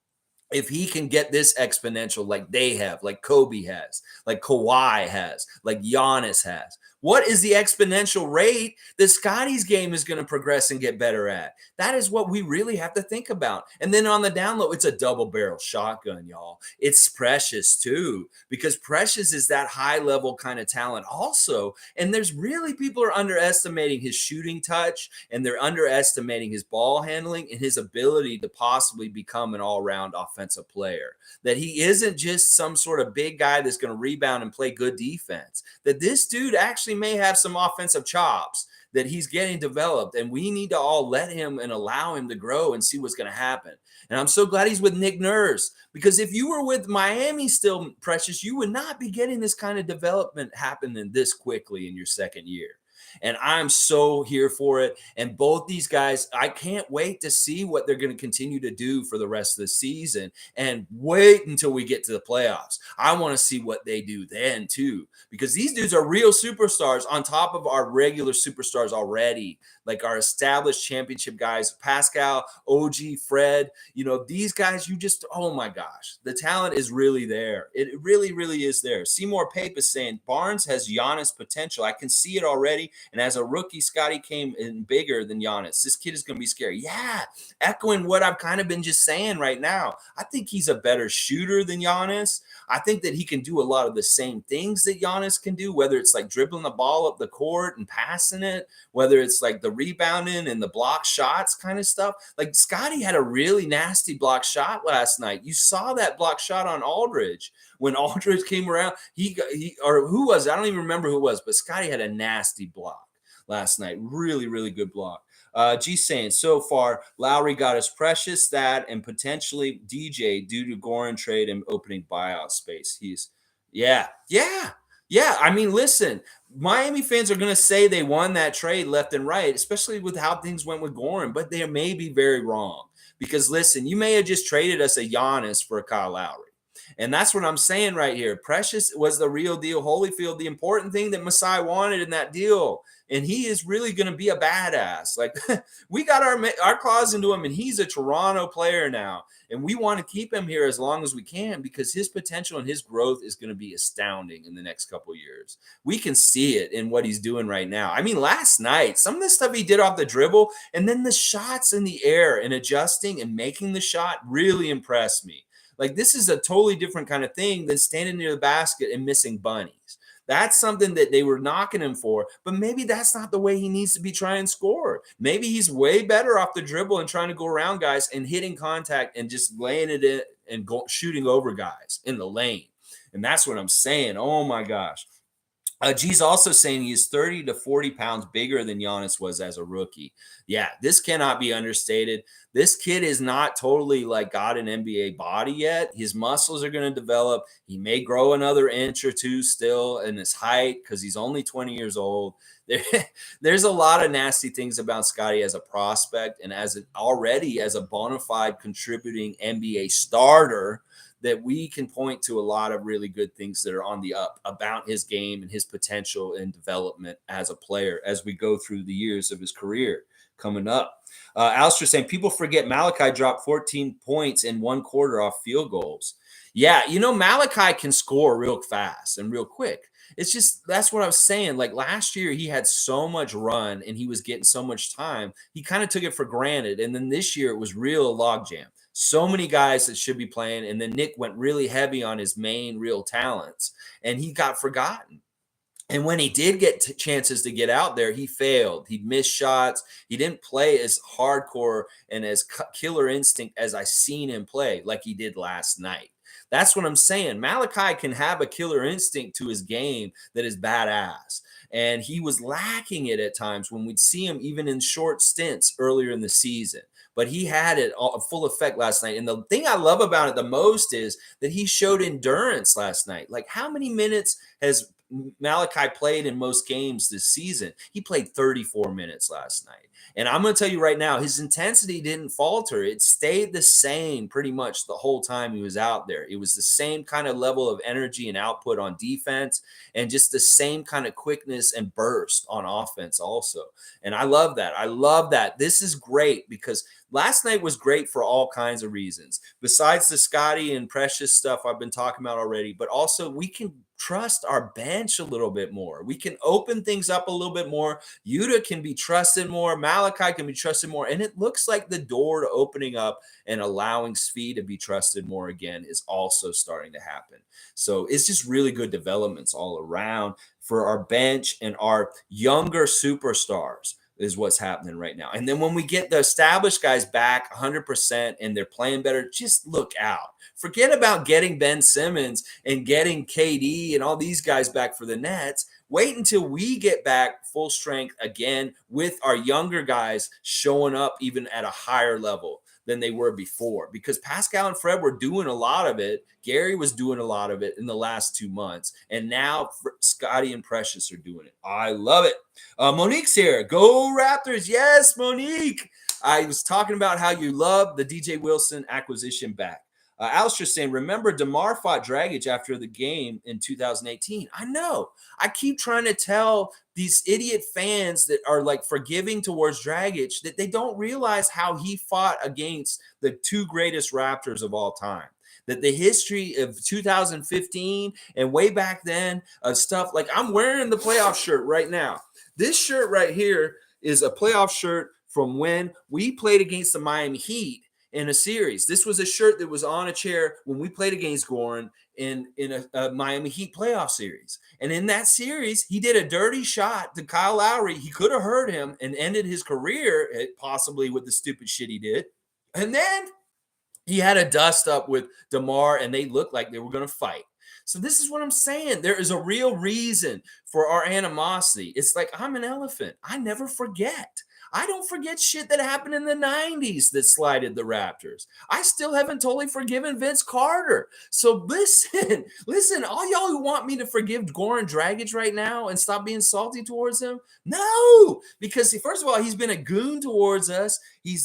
if he can get this exponential like they have, like Kobe has, like Kawhi has, like Giannis has. What is the exponential rate that Scotty's game is going to progress and get better at? That is what we really have to think about. And then on the down low, it's a double barrel shotgun, y'all. It's Precious too, because Precious is that high level kind of talent also. And there's really people are underestimating his shooting touch, and they're underestimating his ball handling and his ability to possibly become an all-around offensive player. That he isn't just some sort of big guy that's going to rebound and play good defense. That this dude actually may have some offensive chops that he's getting developed, and we need to all let him and allow him to grow and see what's going to happen. And I'm so glad he's with Nick Nurse, because if you were with Miami still, Precious, you would not be getting this kind of development happening this quickly in your second year. And I'm so here for it. And both these guys, I can't wait to see what they're going to continue to do for the rest of the season, and wait until we get to the playoffs. I want to see what they do then too, because these dudes are real superstars on top of our regular superstars already like our established championship guys, Pascal, OG, Fred, these guys, oh my gosh, the talent is really there. It really, really is there. Seymour Pape is saying Barnes has Giannis potential. I can see it already. And as a rookie, Scotty came in bigger than Giannis. This kid is going to be scary. Yeah, echoing what I've kind of been just saying right now. I think he's a better shooter than Giannis. I think that he can do a lot of the same things that Giannis can do, whether it's like dribbling the ball up the court and passing it, whether it's like the rebounding and the block shots kind of stuff. Like Scotty had a really nasty block shot last night. You saw that block shot on Aldridge. When Aldridge came around, or who was it? I don't even remember who it was, but Scotty had a nasty block last night. Really, really good block. G saying, so far, Lowry got his precious stat and potentially DJ due to Goran trade and opening buyout space. Yeah. I mean, listen, Miami fans are going to say they won that trade left and right, especially with how things went with Goran, but they may be very wrong. Because listen, you may have just traded us a Giannis for a Kyle Lowry. And that's what I'm saying right here. Precious was the real deal. Holyfield, the important thing that Masai wanted in that deal. And he is really going to be a badass. Like we got our claws into him, and he's a Toronto player now. And we want to keep him here as long as we can because his potential and his growth is going to be astounding in the next couple of years. We can see it in what he's doing right now. I mean, last night, some of the stuff he did off the dribble and then the shots in the air and adjusting and making the shot really impressed me. Like this is a totally different kind of thing than standing near the basket and missing bunnies. That's something that they were knocking him for, but maybe that's not the way he needs to be trying to score. Maybe he's way better off the dribble and trying to go around guys and hitting contact and just laying it in and shooting over guys in the lane. And that's what I'm saying. Oh my gosh. G's also saying he's 30 to 40 pounds bigger than Giannis was as a rookie. Yeah, this cannot be understated. This kid is not totally like got an NBA body yet. His muscles are going to develop. He may grow another inch or two still in his height because he's only 20 years old. There's a lot of nasty things about Scotty as a prospect and as a bona fide contributing NBA starter that we can point to a lot of really good things that are on the up about his game and his potential and development as a player as we go through the years of his career coming up. Alistair saying, people forget Malachi dropped 14 points in one quarter off field goals. Yeah, Malachi can score real fast and real quick. It's just, that's what I was saying. Like last year, he had so much run and he was getting so much time. He kind of took it for granted. And then this year, it was real logjam. So many guys that should be playing. And then Nick went really heavy on his main real talents and he got forgotten. And when he did get chances to get out there, he failed. He missed shots. He didn't play as hardcore and as killer instinct as I seen him play like he did last night. That's what I'm saying. Malachi can have a killer instinct to his game that is badass. And he was lacking it at times when we'd see him even in short stints earlier in the season. But he had it all full effect last night. And the thing I love about it the most is that he showed endurance last night. Like how many minutes has Malachi played in most games this season? He played 34 minutes last night. And I'm going to tell you right now, his intensity didn't falter. It stayed the same pretty much the whole time he was out there. It was the same kind of level of energy and output on defense and just the same kind of quickness and burst on offense also. And I love that. I love that. This is great because last night was great for all kinds of reasons. Besides the Scotty and Precious stuff I've been talking about already, but also we can trust our bench a little bit more. We can open things up a little bit more. Yuta can be trusted more. Malachi can be trusted more. And it looks like the door to opening up and allowing Svi to be trusted more again is also starting to happen. So it's just really good developments all around for our bench and our younger superstars is what's happening right now. And then when we get the established guys back 100% and they're playing better, just look out. Forget about getting Ben Simmons and getting KD and all these guys back for the Nets. Wait until we get back full strength again with our younger guys showing up even at a higher level than they were before, because Pascal and Fred were doing a lot of it. Gary was doing a lot of it in the last 2 months. And now Scotty and Precious are doing it. I love it. Monique's here. Go Raptors. Yes, Monique. I was talking about how you love the DJ Wilson acquisition back. Alistair's saying, remember DeMar fought Dragic after the game in 2018. I know. I keep trying to tell these idiot fans that are like forgiving towards Dragic that they don't realize how he fought against the two greatest Raptors of all time. That the history of 2015 and way back then of stuff, like I'm wearing the playoff shirt right now. This shirt right here is a playoff shirt from when we played against the Miami Heat in a series. This was a shirt that was on a chair when we played against Goran in a Miami Heat playoff series. And in that series, he did a dirty shot to Kyle Lowry. He could have hurt him and ended his career, possibly with the stupid shit he did. And then he had a dust up with DeMar, and they looked like they were going to fight. So this is what I'm saying. There is a real reason for our animosity. It's like I'm an elephant. I never forget. I don't forget shit that happened in the 90s that slighted the Raptors. I still haven't totally forgiven Vince Carter. So listen, all y'all who want me to forgive Goran Dragic right now and stop being salty towards him, no, because first of all, he's been a goon towards us. He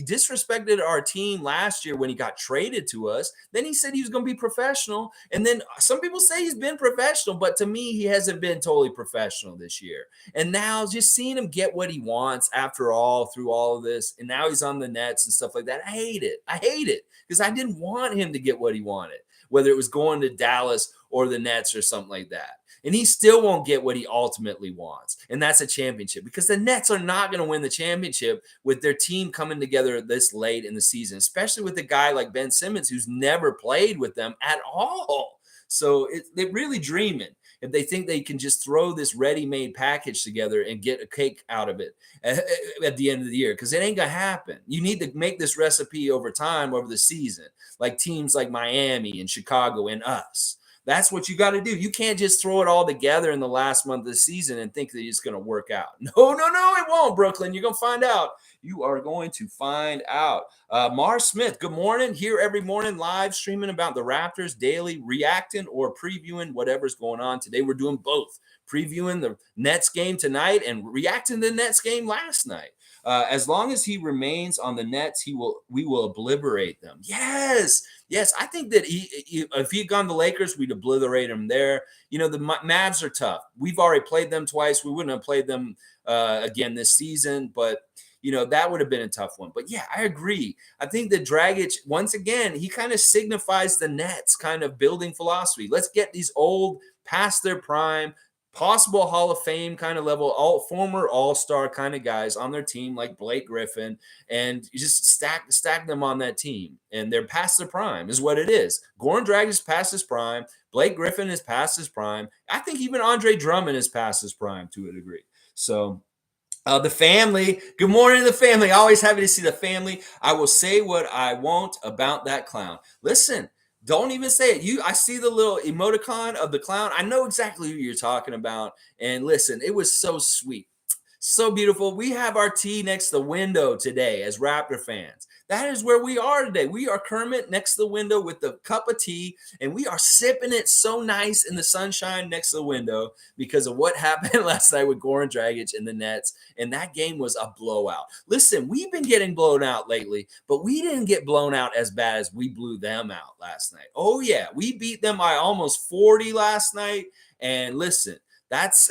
disrespected our team last year when he got traded to us. Then he said he was going to be professional. And then some people say he's been professional, but to me, he hasn't been totally professional this year. And now just seeing him get what he wants after all, through all of this, and now he's on the Nets and stuff like that. I hate it because I didn't want him to get what he wanted, whether it was going to Dallas or the Nets or something like that. And he still won't get what he ultimately wants. And that's a championship, because the Nets are not going to win the championship with their team coming together this late in the season, especially with a guy like Ben Simmons, who's never played with them at all. So they're really dreaming if they think they can just throw this ready-made package together and get a cake out of it at the end of the year, because it ain't going to happen. You need to make this recipe over time, over the season, like teams like Miami and Chicago and us. That's what you got to do. You can't just throw it all together in the last month of the season and think that it's going to work out. No, it won't, Brooklyn. You're going to find out. You are going to find out. Mars Smith, good morning. Here every morning, live streaming about the Raptors daily, reacting or previewing whatever's going on. Today we're doing both. Previewing the Nets game tonight and reacting to the Nets game last night. As long as he remains on the Nets, we will obliterate them. Yes. I think that if he had gone to the Lakers, we'd obliterate him there. You know, the Mavs are tough. We've already played them twice. We wouldn't have played them again this season, but you know, that would have been a tough one. But yeah, I agree. I think that Dragic, once again, he kind of signifies the Nets kind of building philosophy. Let's get these old, past their prime, possible Hall of Fame kind of level, former All-Star kind of guys on their team, like Blake Griffin, and you just stack them on that team. And they're past their prime, is what it is. Goran Dragic is past his prime. Blake Griffin is past his prime. I think even Andre Drummond is past his prime to a degree. So the family. Good morning to the family. Always happy to see the family. I will say what I want about that clown. Listen, don't even say it. I see the little emoticon of the clown. I know exactly who you're talking about. And listen, it was so sweet. So beautiful. We have our tea next to the window today as Raptor fans. That is where we are today. We are Kermit next to the window with the cup of tea, and we are sipping it so nice in the sunshine next to the window because of what happened last night with Goran Dragic and the Nets, and that game was a blowout. Listen, we've been getting blown out lately, but we didn't get blown out as bad as we blew them out last night. Oh, yeah, we beat them by almost 40 last night, and listen, that's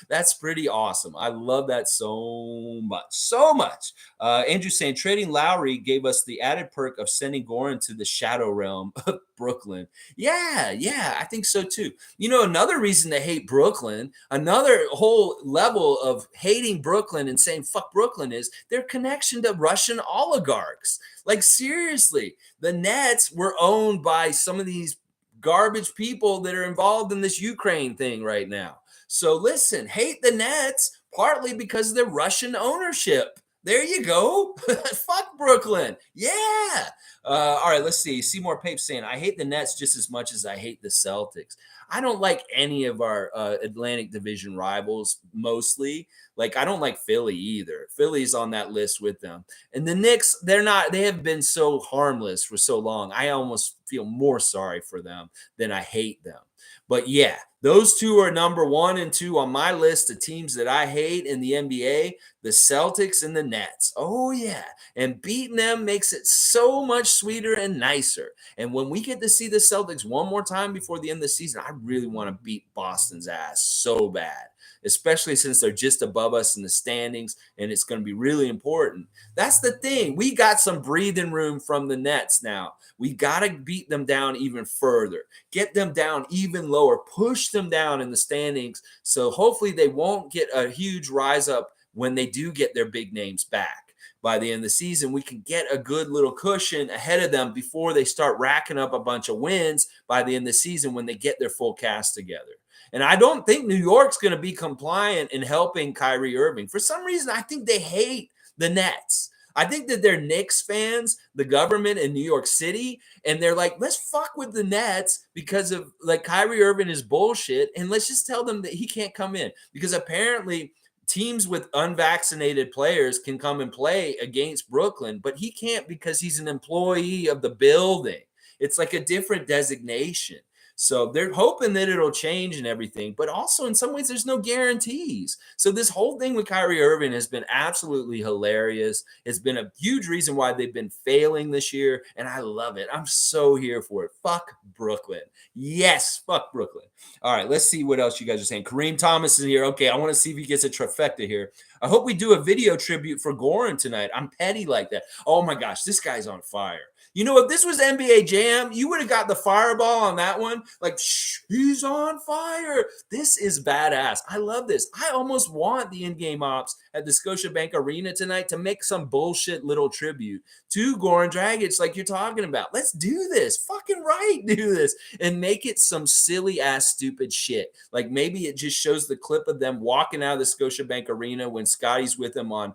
that's pretty awesome. I love that so much. Andrew saying trading Lowry gave us the added perk of sending Goran to the shadow realm of Brooklyn. Yeah, I think so too. You know, another reason to hate Brooklyn, another whole level of hating Brooklyn and saying fuck Brooklyn is their connection to Russian oligarchs. Like seriously, the Nets were owned by some of these garbage people that are involved in this Ukraine thing right now. So listen, hate the Nets partly because of their Russian ownership. There you go. Fuck Brooklyn. Yeah. All right, let's see. Seymour Pape saying, I hate the Nets just as much as I hate the Celtics. I don't like any of our Atlantic Division rivals mostly. Like, I don't like Philly either. Philly's on that list with them. And the Knicks, they have been so harmless for so long. I almost feel more sorry for them than I hate them. But yeah, those two are number 1 and 2 on my list of teams that I hate in the NBA, the Celtics and the Nets. Oh, yeah. And beating them makes it so much sweeter and nicer. And when we get to see the Celtics one more time before the end of the season, I really want to beat Boston's ass so bad, especially since they're just above us in the standings, and it's going to be really important. That's the thing. We got some breathing room from the Nets now. We got to beat them down even further, get them down even lower, push them down in the standings. So hopefully they won't get a huge rise up when they do get their big names back. By the end of the season, we can get a good little cushion ahead of them before they start racking up a bunch of wins by the end of the season when they get their full cast together. And I don't think New York's going to be compliant in helping Kyrie Irving. For some reason, I think they hate the Nets. I think that they're Knicks fans, the government in New York City, and they're like, let's fuck with the Nets because of like Kyrie Irving is bullshit, and let's just tell them that he can't come in because apparently teams with unvaccinated players can come and play against Brooklyn, but he can't because he's an employee of the building. It's like a different designation. So they're hoping that it'll change and everything, but also in some ways there's no guarantees. So this whole thing with Kyrie Irving has been absolutely hilarious. It's been a huge reason why they've been failing this year, and I love it. I'm so here for it. Fuck Brooklyn. Yes, fuck Brooklyn. All right, let's see what else you guys are saying. Kareem Thomas is here. Okay, I want to see if he gets a trifecta here. I hope we do a video tribute for Goran tonight. I'm petty like that. Oh my gosh, this guy's on fire. You know, if this was NBA Jam, you would have got the fireball on that one. Like, shh, he's on fire. This is badass. I love this. I almost want the in-game ops at the Scotia Bank Arena tonight to make some bullshit little tribute to Goran Dragic like you're talking about. Let's do this. Fucking right, do this. And make it some silly-ass stupid shit. Like maybe it just shows the clip of them walking out of the Scotia Bank Arena when Scotty's with them on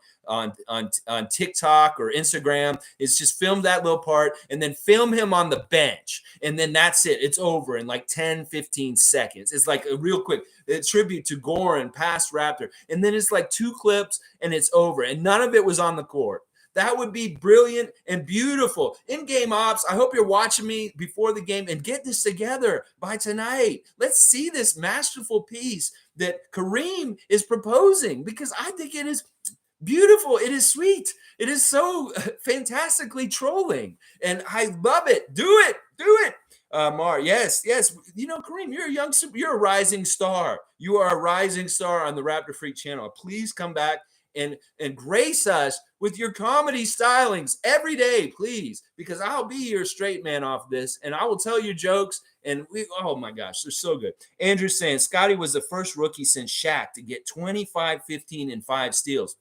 TikTok or Instagram. It's just film that little part and then film him on the bench. And then that's it. It's over in like 10, 15 seconds. It's like a real quick tribute to Goran, past Raptor. And then it's like 2 clips and it's over. And none of it was on the court. That would be brilliant and beautiful. In-game ops, I hope you're watching me before the game and get this together by tonight. Let's see this masterful piece that Kareem is proposing because I think it is beautiful. It is sweet. It is so fantastically trolling. And I love it. Do it. Do it. Mar, yes. You know, Kareem, you're a rising star. You are a rising star on the Raptor Freak channel. Please come back and grace us with your comedy stylings every day, please, because I'll be your straight man off this and I will tell you jokes. And oh my gosh, they're so good. Andrew saying Scotty was the first rookie since Shaq to get 25, 15, and 5 steals.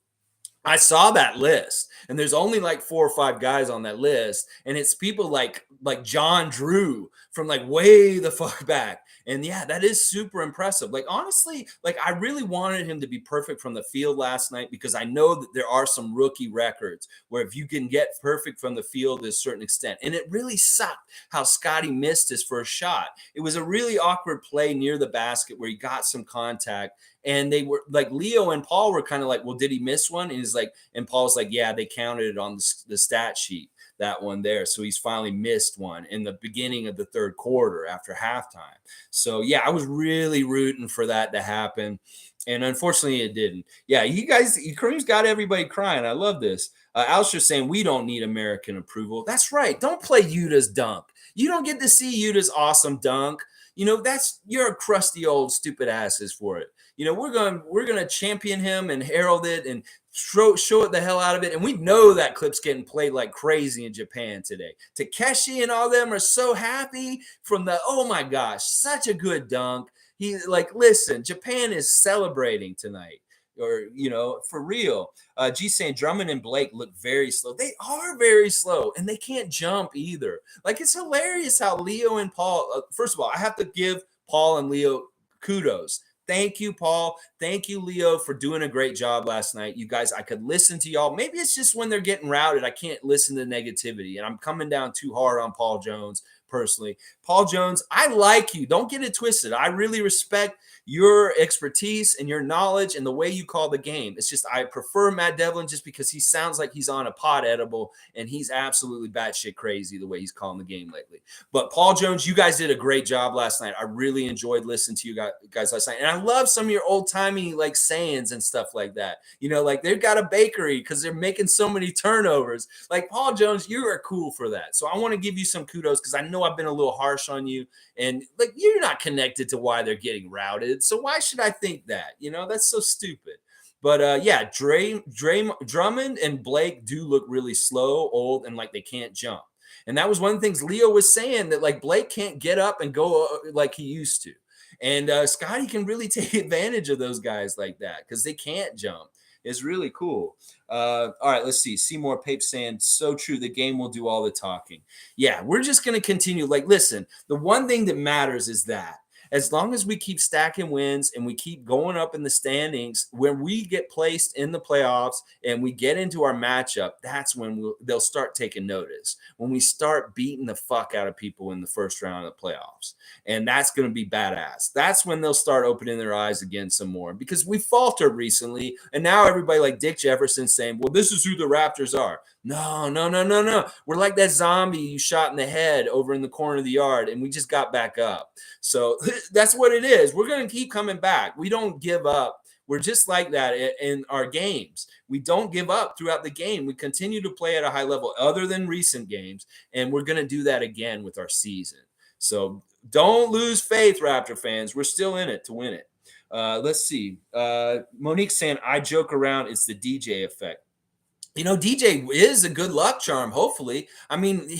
I saw that list, and there's only like 4 or 5 guys on that list, and it's people like John Drew from like way the fuck back. And yeah, that is super impressive. Like honestly, like I really wanted him to be perfect from the field last night because I know that there are some rookie records where if you can get perfect from the field to a certain extent. And it really sucked how Scotty missed his first shot. It was a really awkward play near the basket where he got some contact. And they were like Leo and Paul were kind of like, well, did he miss one? And he's like, and Paul's like, yeah, they counted it on the stat sheet, that one there. So he's finally missed one in the beginning of the third quarter after halftime. So yeah, I was really rooting for that to happen. And unfortunately it didn't. Yeah, you guys, Kareem's got everybody crying. I love this. Alster's saying we don't need American approval. That's right. Don't play Yuta's dunk. You don't get to see Yuta's awesome dunk. You know, you're a crusty old stupid asses for it. You know, we're gonna champion him and herald it and show it the hell out of it. And we know that clip's getting played like crazy in Japan today. Takeshi and all them are so happy from oh my gosh, such a good dunk. He like, listen, Japan is celebrating tonight. Or, you know, for real. G saying Drummond and Blake look very slow. They are very slow, and they can't jump either. Like, it's hilarious how Leo and Paul, first of all, I have to give Paul and Leo kudos. Thank you, Paul. Thank you, Leo, for doing a great job last night. You guys, I could listen to y'all. Maybe it's just when they're getting routed, I can't listen to negativity, and I'm coming down too hard on Paul Jones personally. Paul Jones, I like you. Don't get it twisted. I really respect your expertise and your knowledge and the way you call the game. It's just I prefer Matt Devlin just because he sounds like he's on a pot edible and he's absolutely batshit crazy the way he's calling the game lately. But Paul Jones, you guys did a great job last night. I really enjoyed listening to you guys last night. And I love some of your old timey like sayings and stuff like that. Like they've got a bakery because they're making so many turnovers. Like Paul Jones, you are cool for that. So I want to give you some kudos because I know I've been a little harsh on you. And like you're not connected to why they're getting routed. So why should I think that? That's so stupid. But yeah, Drummond and Blake do look really slow, old, and like they can't jump. And that was one of the things Leo was saying that like Blake can't get up and go like he used to. And Scotty can really take advantage of those guys like that because they can't jump. It's really cool. All right, let's see. Seymour Pape saying, so true. The game will do all the talking. Yeah, we're just going to continue. Like, listen, the one thing that matters is that as long as we keep stacking wins and we keep going up in the standings, when we get placed in the playoffs and we get into our matchup, that's when they'll start taking notice. When we start beating the fuck out of people in the first round of the playoffs. And that's going to be badass. That's when they'll start opening their eyes again some more because we faltered recently. And now everybody like Dick Jefferson saying, well, this is who the Raptors are. No, no, no, no, no. We're like that zombie you shot in the head over in the corner of the yard, and we just got back up. So that's what it is. We're going to keep coming back. We don't give up. We're just like that in our games. We don't give up throughout the game. We continue to play at a high level other than recent games, and we're going to do that again with our season. So don't lose faith, Raptor fans. We're still in it to win it. Let's see. Monique saying, I joke around. It's the DJ effect. DJ is a good luck charm, hopefully. I mean,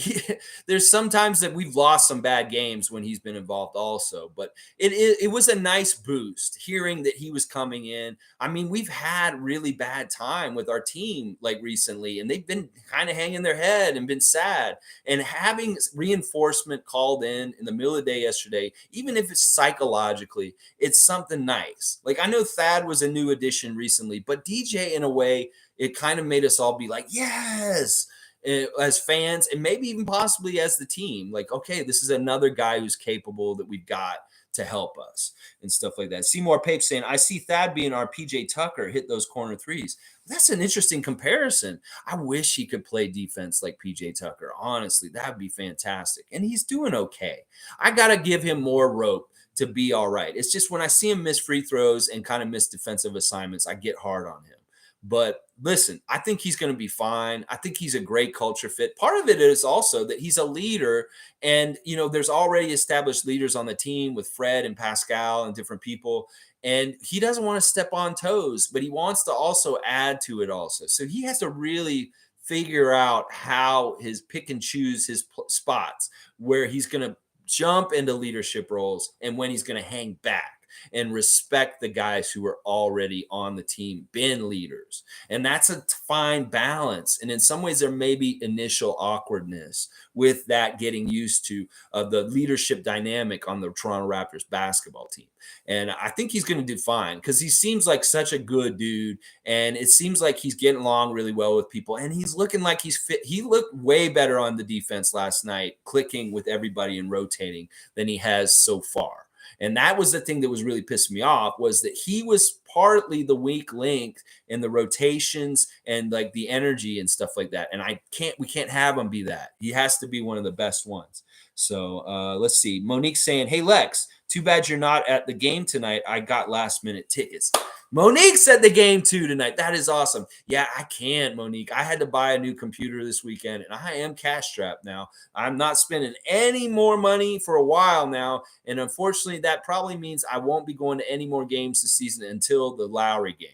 there's sometimes that we've lost some bad games when he's been involved also, but it was a nice boost hearing that he was coming in. I mean, we've had really bad time with our team like recently, and they've been kind of hanging their head and been sad. And having reinforcement called in the middle of the day yesterday, even if it's psychologically, it's something nice. Like I know Thad was a new addition recently, but DJ in a way, it kind of made us all be like, yes, as fans, and maybe even possibly as the team. Like, okay, this is another guy who's capable that we've got to help us and stuff like that. Seymour Pape saying, I see Thad being our PJ Tucker, hit those corner threes. That's an interesting comparison. I wish he could play defense like PJ Tucker. Honestly, that'd be fantastic. And he's doing okay. I got to give him more rope to be all right. It's just when I see him miss free throws and kind of miss defensive assignments, I get hard on him. But listen, I think he's going to be fine. I think he's a great culture fit. Part of it is also that he's a leader. And, there's already established leaders on the team with Fred and Pascal and different people. And he doesn't want to step on toes, but he wants to also add to it also. So he has to really figure out how his pick and choose his spots where he's going to jump into leadership roles and when he's going to hang back and respect the guys who are already on the team, been leaders. And that's a fine balance. And in some ways, there may be initial awkwardness with that getting used to the leadership dynamic on the Toronto Raptors basketball team. And I think he's going to do fine because he seems like such a good dude. And it seems like he's getting along really well with people. And he's looking like he's fit. He looked way better on the defense last night, clicking with everybody and rotating than he has so far. And that was the thing that was really pissing me off was that he was partly the weak link in the rotations and like the energy and stuff like that. And we can't have him be that. He has to be one of the best ones. So let's see. Monique saying, hey, Lex, too bad you're not at the game tonight. I got last minute tickets. Monique said the game too tonight. That is awesome. Yeah, I can't, Monique. I had to buy a new computer this weekend, and I am cash strapped now. I'm not spending any more money for a while now, and unfortunately, that probably means I won't be going to any more games this season until the Lowry game.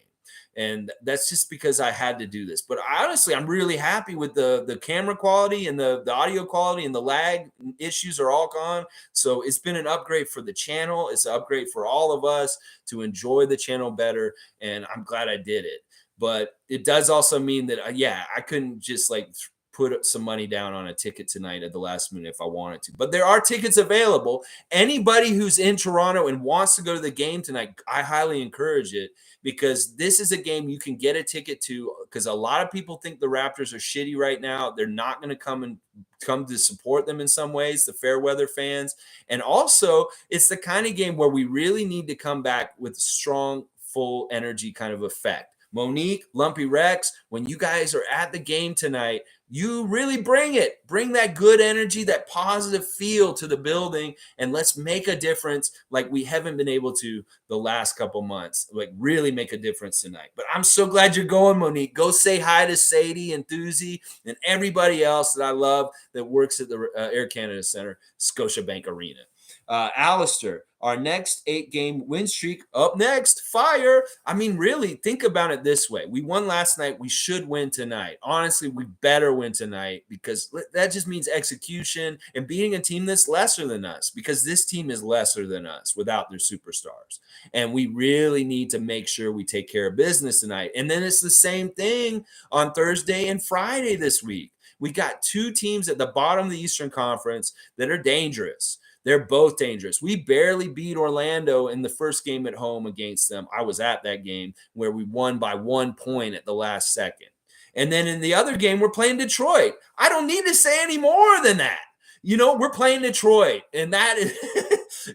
And that's just because I had to do this. But honestly, I'm really happy with the camera quality and the audio quality, and the lag issues are all gone. So it's been an upgrade for the channel. It's an upgrade for all of us to enjoy the channel better. And I'm glad I did it. But it does also mean that, I couldn't just like put some money down on a ticket tonight at the last minute if I wanted to. But there are tickets available. Anybody who's in Toronto and wants to go to the game tonight, I highly encourage it because this is a game you can get a ticket to because a lot of people think the Raptors are shitty right now. They're not going to come to support them in some ways, the fair weather fans. And also, it's the kind of game where we really need to come back with strong, full energy kind of effect. Monique, Lumpy Rex, when you guys are at the game tonight, you really bring it. Bring that good energy, that positive feel to the building, and let's make a difference like we haven't been able to the last couple months. Like, really make a difference tonight. But I'm so glad you're going, Monique. Go say hi to Sadie and Thuzy and everybody else that I love that works at the Air Canada Center, Scotia Bank Arena. Alistair, our next 8-game win streak up next. Fire. I mean, really, think about it this way. We won last night. We should win tonight. Honestly, we better win tonight because that just means execution and beating a team that's lesser than us, because this team is lesser than us without their superstars. And we really need to make sure we take care of business tonight. And then it's the same thing on Thursday and Friday this week. We got 2 teams at the bottom of the Eastern Conference that are dangerous. They're both dangerous. We barely beat Orlando in the first game at home against them. I was at that game where we won by 1 point at the last second. And then in the other game, we're playing Detroit. I don't need to say any more than that. We're playing Detroit, and that is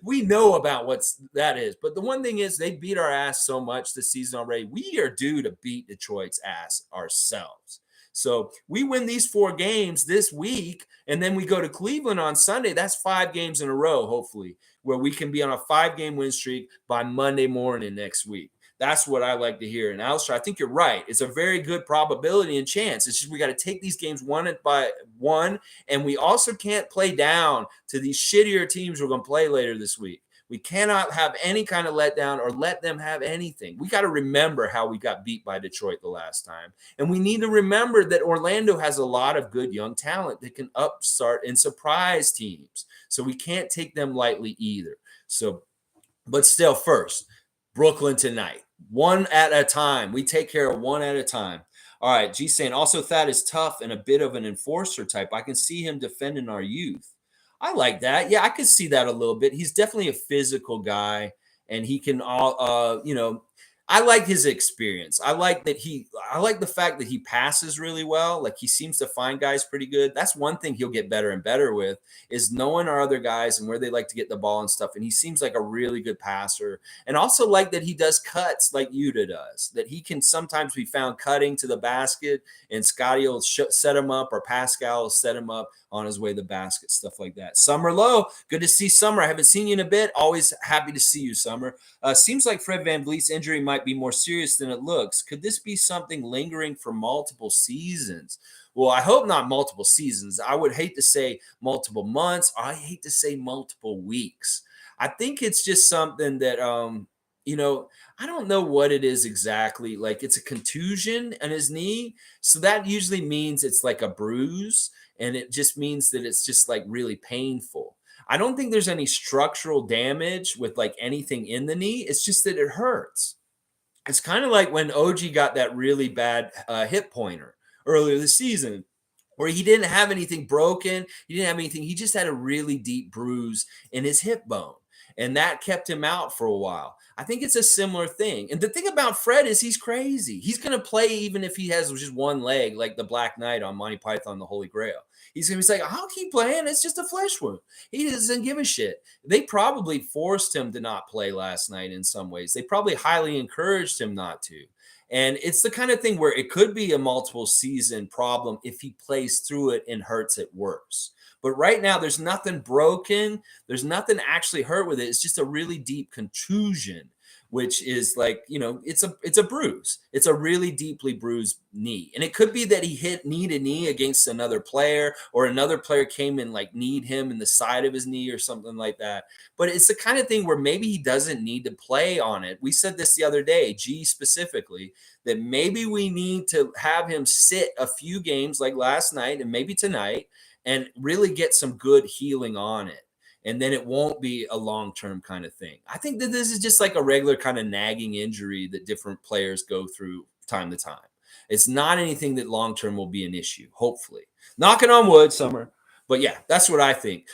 we know about that is. But the one thing is, they beat our ass so much this season already. We are due to beat Detroit's ass ourselves. So we win these 4 games this week, and then we go to Cleveland on Sunday. That's 5 games in a row, hopefully, where we can be on a 5-game win streak by Monday morning next week. That's what I like to hear. And Alistair, I think you're right. It's a very good probability and chance. It's just we got to take these games one by one, and we also can't play down to these shittier teams we're going to play later this week. We cannot have any kind of letdown or let them have anything. We got to remember how we got beat by Detroit the last time. And we need to remember that Orlando has a lot of good young talent that can upstart and surprise teams. So we can't take them lightly either. But still, first, Brooklyn tonight. 1 at a time. We take care of 1 at a time. All right, G saying, also Thad is tough and a bit of an enforcer type. I can see him defending our youth. I like that. Yeah, I could see that a little bit. He's definitely a physical guy, and he can I like his experience. I like the fact that he passes really well. Like, he seems to find guys pretty good. That's one thing he'll get better and better with, is knowing our other guys and where they like to get the ball and stuff. And he seems like a really good passer. And also like that he does cuts like Yuta does, that he can sometimes be found cutting to the basket, and Scotty will set him up, or Pascal will set him up on his way to the basket, stuff like that. Summer Low, good to see Summer. I haven't seen you in a bit. Always happy to see you, Summer. Seems like Fred VanVleet's injury might be more serious than it looks. Could this be something lingering for multiple seasons? Well, I hope not multiple seasons. I would hate to say multiple months. I hate to say multiple weeks. I think it's just something that, I don't know what it is exactly. Like, it's a contusion in his knee. So that usually means it's like a bruise, and it just means that it's just like really painful. I don't think there's any structural damage with like anything in the knee. It's just that it hurts. It's kind of like when OG got that really bad hip pointer earlier this season, where he didn't have anything broken. He didn't have anything. He just had a really deep bruise in his hip bone, and that kept him out for a while. I think it's a similar thing. And the thing about Fred is he's crazy. He's going to play even if he has just one leg, like the Black Knight on Monty Python, the Holy Grail. He's going to be like, I'll keep playing. It's just a flesh wound. He doesn't give a shit. They probably forced him to not play last night in some ways. They probably highly encouraged him not to. And it's the kind of thing where it could be a multiple season problem if he plays through it and hurts it worse. But right now, there's nothing broken. There's nothing actually hurt with it. It's just a really deep contusion, which is like, it's a bruise. It's a really deeply bruised knee. And it could be that he hit knee to knee against another player, or another player came and like kneed him in the side of his knee or something like that. But it's the kind of thing where maybe he doesn't need to play on it. We said this the other day, G specifically, that maybe we need to have him sit a few games like last night and maybe tonight, and really get some good healing on it. And then it won't be a long-term kind of thing. I think that this is just like a regular kind of nagging injury that different players go through time to time. It's not anything that long-term will be an issue, hopefully. Knocking on wood, Summer. But yeah, that's what I think.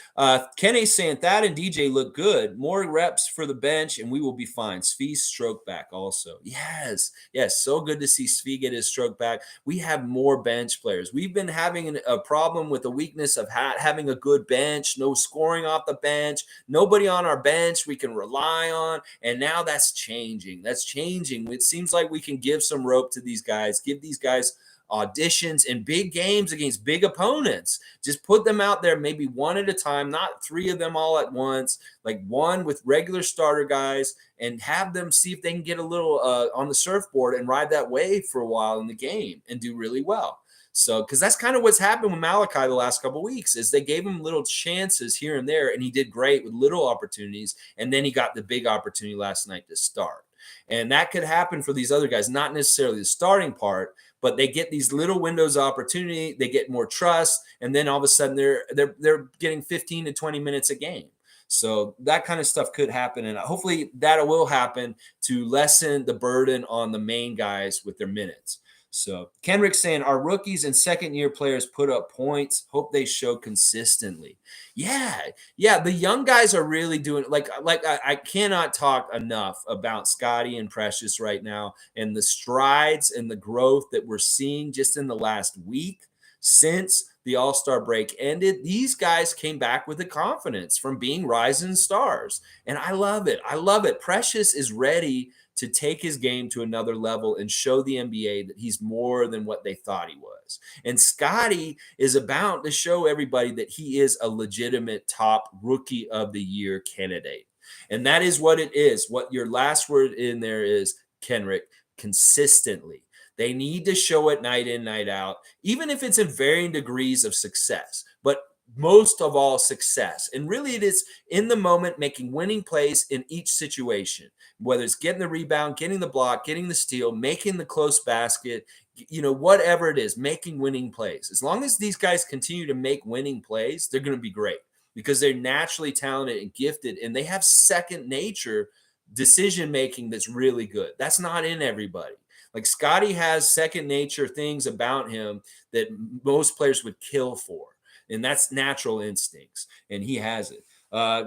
Kenny saying Thad and DJ look good. More reps for the bench, and we will be fine. Svi's stroke back also. Yes, so good to see Svi get his stroke back. We have more bench players. We've been having a problem with the weakness of having a good bench, no scoring off the bench, nobody on our bench we can rely on, and now that's changing. That's changing. It seems like we can give some rope to these guys, give these guys auditions in big games against big opponents. Just put them out there, maybe one at a time, not three of them all at once, like one with regular starter guys, and have them see if they can get a little on the surfboard and ride that wave for a while in the game and do really well. So, because that's kind of what's happened with Malachi the last couple of weeks, is they gave him little chances here and there, and he did great with little opportunities, and then he got the big opportunity last night to start. And that could happen for these other guys, not necessarily the starting part, but they get these little windows of opportunity, they get more trust, and then all of a sudden they're getting 15 to 20 minutes a game. So that kind of stuff could happen, and hopefully that will happen to lessen the burden on the main guys with their minutes. So Kenrick saying our rookies and second-year players put up points. Hope they show consistently. Yeah. The young guys are really doing I cannot talk enough about Scotty and Precious right now and the strides and the growth that we're seeing just in the last week since the All-Star break ended. These guys came back with the confidence from being rising stars, and I love it. I love it. Precious is ready to take his game to another level and show the NBA that he's more than what they thought he was. And Scotty is about to show everybody that he is a legitimate top rookie of the year candidate. And that is what it is. What your last word in there is, Kenrick, consistently. They need to show it night in, night out, even if it's in varying degrees of success. But most of all, success. And really, it is in the moment, making winning plays in each situation, whether it's getting the rebound, getting the block, getting the steal, making the close basket, whatever it is, making winning plays. As long as these guys continue to make winning plays, they're going to be great because they're naturally talented and gifted, and they have second nature decision making that's really good. That's not in everybody. Like Scotty has second nature things about him that most players would kill for. And that's natural instincts, and he has it.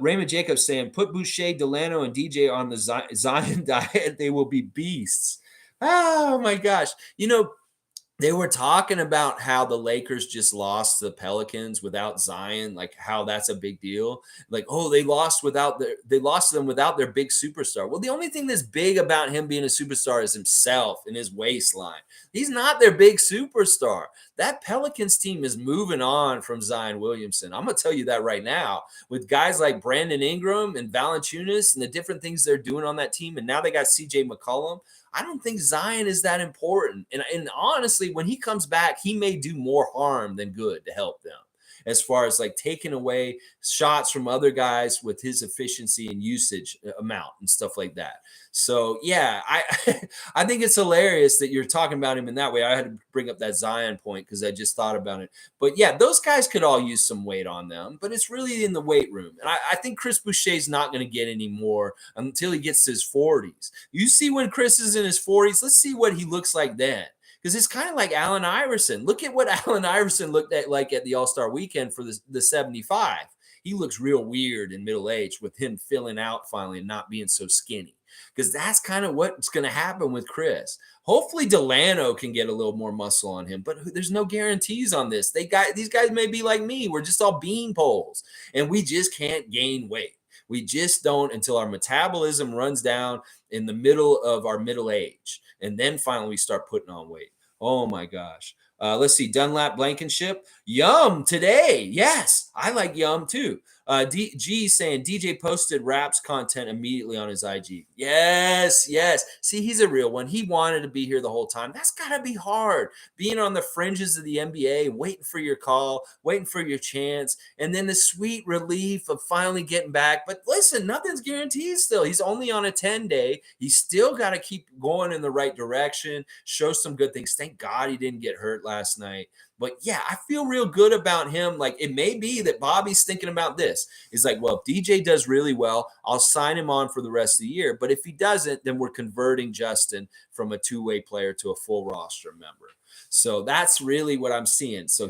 Raymond Jacobs saying, put Boucher, Delano, and DJ on the Zion diet. They will be beasts. Oh, my gosh. They were talking about how the Lakers just lost the Pelicans without Zion, like how that's a big deal. Like, oh, they lost them without their big superstar. Well, the only thing that's big about him being a superstar is himself and his waistline. He's not their big superstar. That Pelicans team is moving on from Zion Williamson. I'm going to tell you that right now. With guys like Brandon Ingram and Valanciunas and the different things they're doing on that team, and now they got CJ McCollum, I don't think Zion is that important. And honestly, when he comes back, he may do more harm than good to help them, as far as like taking away shots from other guys with his efficiency and usage amount and stuff like that. So yeah, I think it's hilarious that you're talking about him in that way. I had to bring up that Zion point because I just thought about it. But yeah, those guys could all use some weight on them, but it's really in the weight room. And I think Chris Boucher is not going to get any more until he gets to his 40s. You see when Chris is in his 40s, let's see what he looks like then. Because it's kind of like Allen Iverson. Look at what Allen Iverson looked at like at the All-Star weekend for the 75. He looks real weird in middle age with him filling out finally and not being so skinny. Because that's kind of what's going to happen with Chris. Hopefully Delano can get a little more muscle on him, but there's no guarantees on this. These guys may be like me. We're just all bean poles, and we just can't gain weight. We just don't until our metabolism runs down in the middle of our middle age. And then finally we start putting on weight. Oh my gosh. Let's see. Dunlap Blankenship. Yum today. Yes, I like yum too. G saying DJ posted Raps content immediately on his IG. Yes. See, he's a real one. He wanted to be here the whole time. That's got to be hard. Being on the fringes of the NBA, waiting for your call, waiting for your chance, and then the sweet relief of finally getting back. But listen, nothing's guaranteed still. He's only on a 10-day. He's still got to keep going in the right direction, show some good things. Thank God he didn't get hurt last night. But yeah, I feel real good about him. Like it may be that Bobby's thinking about this. He's like, well, if DJ does really well, I'll sign him on for the rest of the year. But if he doesn't, then we're converting Justin from a two-way player to a full roster member. So that's really what I'm seeing. So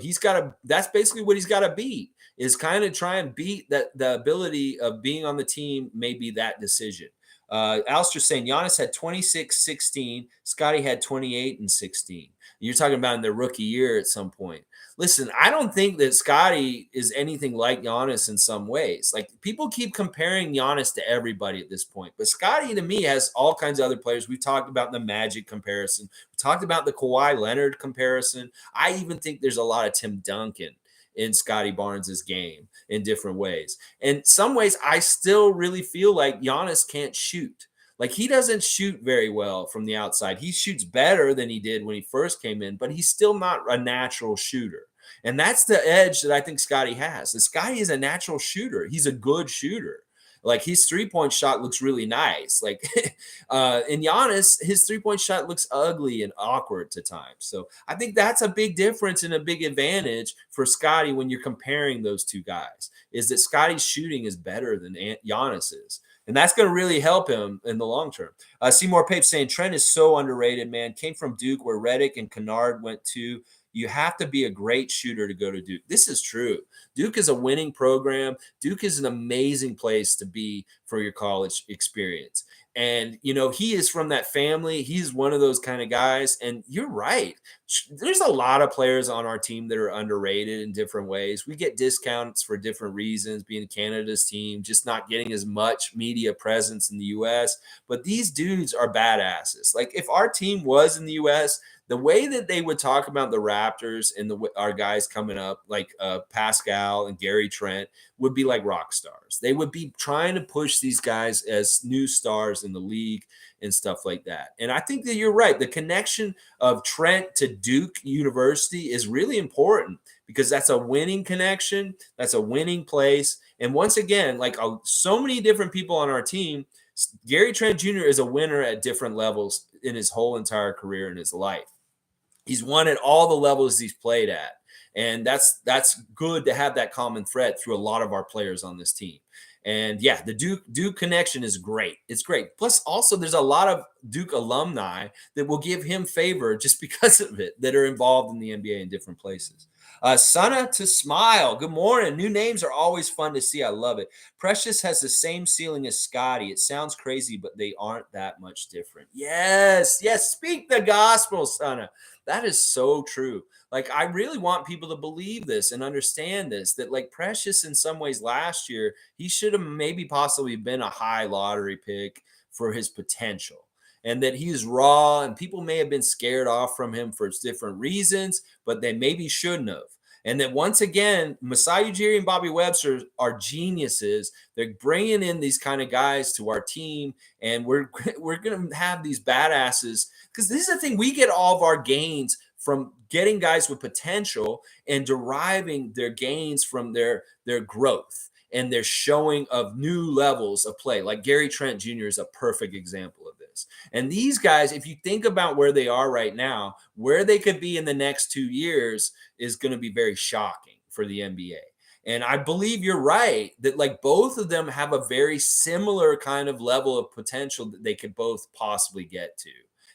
that's basically what he's got to beat, is kind of try and beat that the ability of being on the team, maybe that decision. Alistair saying Giannis had 26-16, Scotty had 28 and 16. You're talking about in their rookie year at some point. Listen, I don't think that Scotty is anything like Giannis in some ways. Like, people keep comparing Giannis to everybody at this point, but Scotty to me has all kinds of other players. We've talked about the Magic comparison. We talked about the Kawhi Leonard comparison. I even think there's a lot of Tim Duncan in Scotty Barnes's game in different ways. In some ways, I still really feel like Giannis can't shoot. Like, he doesn't shoot very well from the outside. He shoots better than he did when he first came in, but he's still not a natural shooter. And that's the edge that I think Scotty has. Scotty is a natural shooter. He's a good shooter. Like, his three-point shot looks really nice. Like, in Giannis, his three-point shot looks ugly and awkward to times. So I think that's a big difference and a big advantage for Scotty when you're comparing those two guys, is that Scotty's shooting is better than Giannis is. And that's going to really help him in the long term. Seymour Pape saying Trent is so underrated, man. Came from Duke, where Reddick and Kennard went to. You have to be a great shooter to go to Duke. This is true. Duke is a winning program. Duke is an amazing place to be for your college experience. And, he is from that family. He's one of those kind of guys. And you're right. There's a lot of players on our team that are underrated in different ways. We get discounts for different reasons, being Canada's team, just not getting as much media presence in the U.S. But these dudes are badasses. Like, if our team was in the U.S., the way that they would talk about the Raptors and our guys coming up, like Pascal and Gary Trent, would be like rock stars. They would be trying to push these guys as new stars in the league and stuff like that. And I think that you're right. The connection of Trent to Duke University is really important, because that's a winning connection. That's a winning place. And once again, like so many different people on our team, Gary Trent Jr. is a winner at different levels in his whole entire career in his life. He's won at all the levels he's played at. And that's good to have that common thread through a lot of our players on this team. And yeah, the Duke connection is great. It's great. Plus, also, there's a lot of Duke alumni that will give him favor just because of it, that are involved in the NBA in different places. Sana to Smile. Good morning. New names are always fun to see. I love it. Precious has the same ceiling as Scotty. It sounds crazy, but they aren't that much different. Yes. Speak the gospel, Sana. That is so true. Like, I really want people to believe this and understand this, that like Precious in some ways last year, he should have maybe possibly been a high lottery pick for his potential, and that he is raw, and people may have been scared off from him for different reasons, but they maybe shouldn't have. And that once again, Masai Ujiri and Bobby Webster are geniuses. They're bringing in these kind of guys to our team, and we're going to have these badasses, because this is the thing. We get all of our gains from getting guys with potential and deriving their gains from their growth and their showing of new levels of play. Like Gary Trent Jr. is a perfect example of this. And these guys, if you think about where they are right now, where they could be in the next 2 years is going to be very shocking for the NBA. And I believe you're right that like both of them have a very similar kind of level of potential that they could both possibly get to.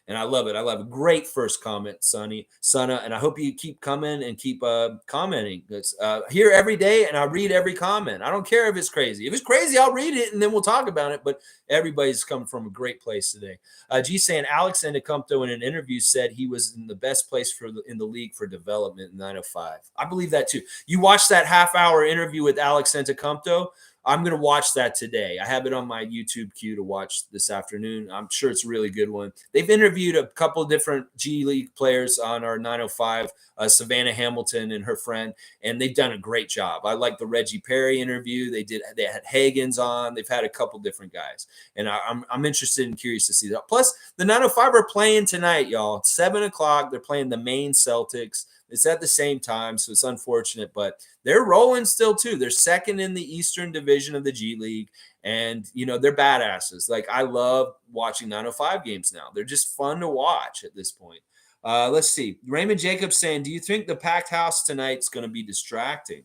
And I love it. I love it. Great first comment, Sana. And I hope you keep coming and keep commenting. It's here every day, and I read every comment. I don't care if it's crazy. If it's crazy, I'll read it, and then we'll talk about it. But everybody's come from a great place today. G saying Alex Antetokounmpo in an interview said he was in the best place in the league for development in 905. I believe that too. You watched that half-hour interview with Alex Antetokounmpo. I'm going to watch that today. I have it on my YouTube queue to watch this afternoon. I'm sure it's a really good one. They've interviewed a couple of different G League players on our 905, Savannah Hamilton and her friend, and they've done a great job. I like the Reggie Perry interview. They had Hagens on. They've had a couple different guys, and I'm interested and curious to see that. Plus, the 905 are playing tonight, y'all. It's 7:00. They're playing the Maine Celtics. It's at the same time, so it's unfortunate, but they're rolling still too. They're second in the Eastern Division of the G League, and they're badasses. Like, I love watching 905 games now. They're just fun to watch at this point. Let's see. Raymond Jacobs saying, do you think the packed house tonight's going to be distracting?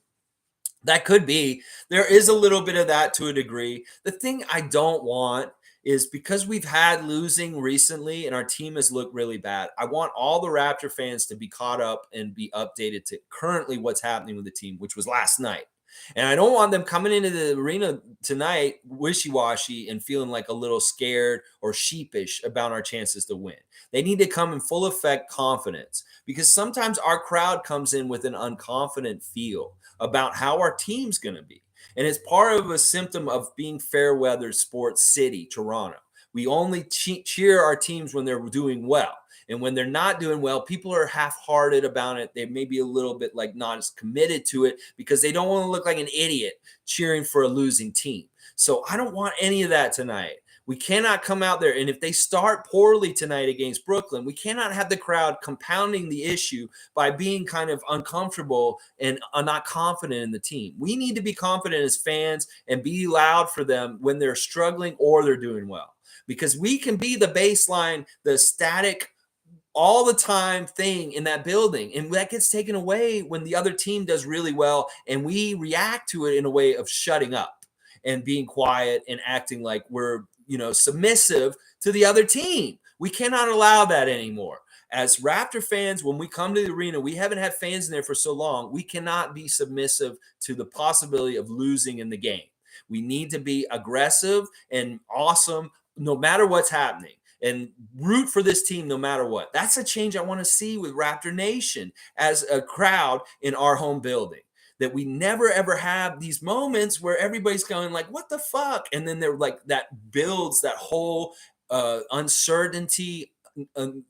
That could be. There is a little bit of that to a degree. The thing I don't want is because we've had losing recently and our team has looked really bad. I want all the Raptor fans to be caught up and be updated to currently what's happening with the team, which was last night. And I don't want them coming into the arena tonight wishy-washy and feeling like a little scared or sheepish about our chances to win. They need to come in full effect confidence, because sometimes our crowd comes in with an unconfident feel about how our team's going to be. And it's part of a symptom of being fair weather sports city, Toronto. We only cheer our teams when they're doing well. And when they're not doing well, people are half-hearted about it. They may be a little bit like not as committed to it because they don't want to look like an idiot cheering for a losing team. So I don't want any of that tonight. We cannot come out there. And if they start poorly tonight against Brooklyn, we cannot have the crowd compounding the issue by being kind of uncomfortable and not confident in the team. We need to be confident as fans and be loud for them when they're struggling or they're doing well, because we can be the baseline, the static, all the time thing in that building. And that gets taken away when the other team does really well and we react to it in a way of shutting up and being quiet and acting like we're, submissive to the other team. We cannot allow that anymore. As Raptor fans, when we come to the arena, we haven't had fans in there for so long. We cannot be submissive to the possibility of losing in the game. We need to be aggressive and awesome no matter what's happening, and root for this team no matter what. That's a change I want to see with Raptor Nation as a crowd in our home building. That we never ever have these moments where everybody's going like, what the fuck? And then they're like, that builds that whole uncertainty,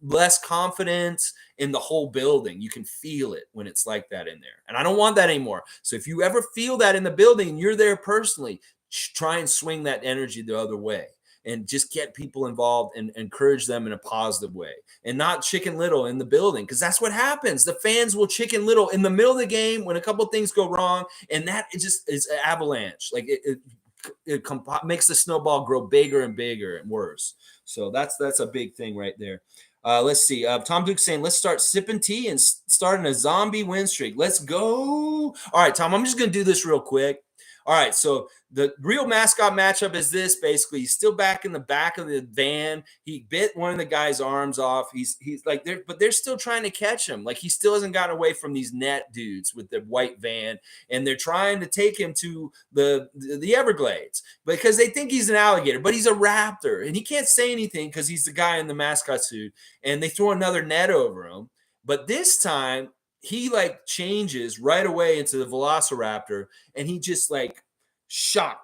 less confidence in the whole building. You can feel it when it's like that in there. And I don't want that anymore. So if you ever feel that in the building and you're there personally, try and swing that energy the other way. And just get people involved and encourage them in a positive way, and not Chicken Little in the building, because that's what happens. The fans will Chicken Little in the middle of the game when a couple of things go wrong, and that it just is an avalanche. Like it makes the snowball grow bigger and bigger and worse. So that's a big thing right there. Let's see. Tom Duke saying, let's start sipping tea and starting a zombie win streak. Let's go. All right, Tom, I'm just going to do this real quick. All right, so the real mascot matchup is this. Basically, he's still back in the back of the van. He bit one of the guy's arms off. He's like, they're still trying to catch him. Like, he still hasn't gotten away from these net dudes with the white van, and they're trying to take him to the Everglades because they think he's an alligator, but he's a raptor, and he can't say anything because he's the guy in the mascot suit. And they throw another net over him, but this time he like changes right away into the Velociraptor, and he just like shot,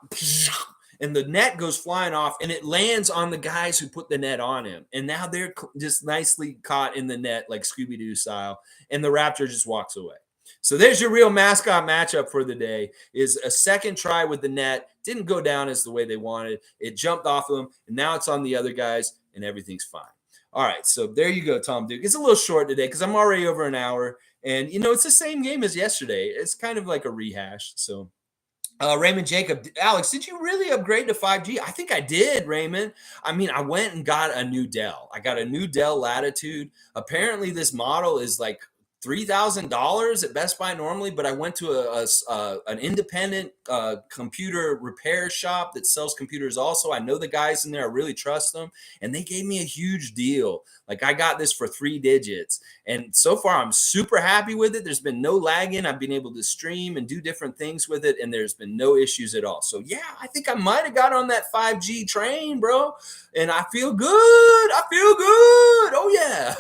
and the net goes flying off, and it lands on the guys who put the net on him, and now they're just nicely caught in the net like Scooby-Doo style, and the Raptor just walks away. So there's your real mascot matchup for the day. Is a second try with the net, didn't go down as the way they wanted. It jumped off of them, and now it's on the other guys, and everything's fine. All right, so there you go, Tom Duke. It's a little short today because I'm already over an hour. And, it's the same game as yesterday. It's kind of like a rehash. So, Raymond Jacob, Alex, did you really upgrade to 5G? I think I did, Raymond. I mean, I went and got a new Dell. I got a new Dell Latitude. Apparently, this model is like $3,000 at Best Buy normally, but I went to an independent computer repair shop that sells computers also. I know the guys in there. I really trust them. And they gave me a huge deal. Like, I got this for 3 digits. And so far, I'm super happy with it. There's been no lagging. I've been able to stream and do different things with it, and there's been no issues at all. So, yeah, I think I might have got on that 5G train, bro. And I feel good. I feel good. Oh, yeah.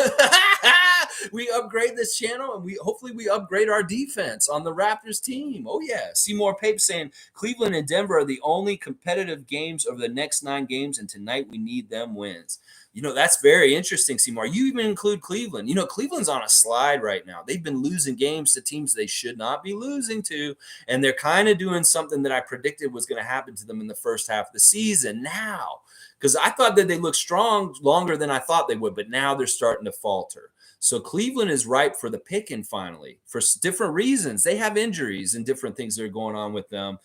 We upgrade this channel, and hopefully we upgrade our defense on the Raptors team. Oh, yeah. Seymour Pape saying Cleveland and Denver are the only competitive games over the next 9 games, and tonight we need them wins. That's very interesting, Seymour. You even include Cleveland. Cleveland's on a slide right now. They've been losing games to teams they should not be losing to, and they're kind of doing something that I predicted was going to happen to them in the first half of the season now, because I thought that they looked strong longer than I thought they would, but now they're starting to falter. So Cleveland is ripe for the picking finally for different reasons. They have injuries and different things that are going on with them.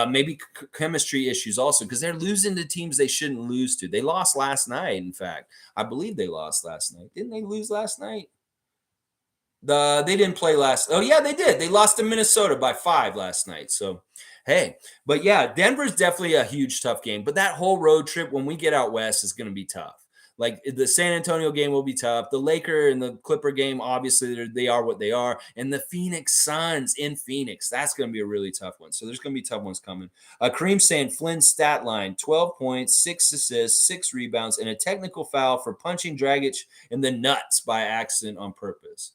Maybe chemistry issues also, because they're losing to teams they shouldn't lose to. They lost last night, in fact. I believe they lost last night. Didn't they lose last night? They didn't play last. Oh, yeah, they did. They lost to Minnesota by 5 last night. So Hey, but yeah, Denver's definitely a huge tough game. But that whole road trip when we get out west is going to be tough. Like the San Antonio game will be tough. The Laker and the Clipper game, obviously, they are what they are. And the Phoenix Suns in Phoenix, that's going to be a really tough one. So there's going to be tough ones coming. Kareem saying Flynn's stat line 12 points, 6 assists, 6 rebounds, and a technical foul for punching Dragic in the nuts by accident on purpose.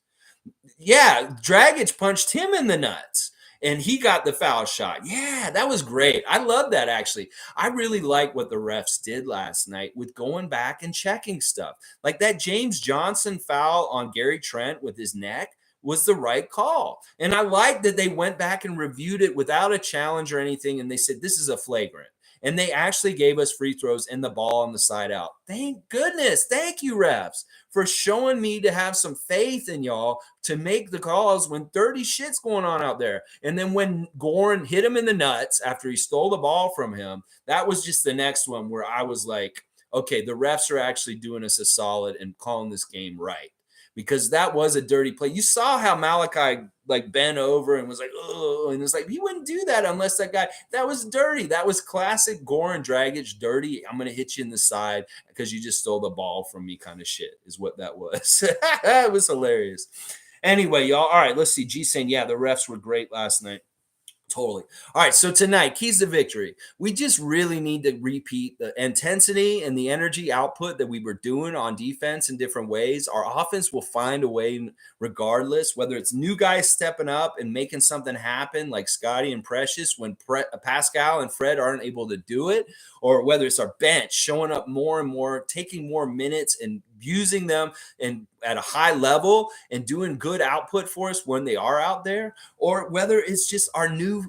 Yeah, Dragic punched him in the nuts and he got the foul shot. Yeah, that was great. I love that actually. I really like what the refs did last night with going back and checking stuff. Like that James Johnson foul on Gary Trent with his neck was the right call. And I like that they went back and reviewed it without a challenge or anything and they said this is a flagrant. And they actually gave us free throws and the ball on the side out. Thank goodness. Thank you, refs, for showing me to have some faith in y'all to make the calls when 30 shit's going on out there. And then when Goran hit him in the nuts after he stole the ball from him, that was just the next one where I was like, okay, the refs are actually doing us a solid and calling this game right. Because that was a dirty play. You saw how Malachi like bent over and was like, oh, and it's like, he wouldn't do that unless that was dirty. That was classic Goran Dragic dirty. I'm going to hit you in the side because you just stole the ball from me kind of shit is what that was. It was hilarious. Anyway, y'all. All right, let's see. G saying, yeah, the refs were great last night. Totally. All right. So tonight, keys to victory. We just really need to repeat the intensity and the energy output that we were doing on defense in different ways. Our offense will find a way regardless, whether it's new guys stepping up and making something happen like Scotty and Precious when Pascal and Fred aren't able to do it, or whether it's our bench showing up more and more, taking more minutes and using them and at a high level and doing good output for us when they are out there, or whether it's just our new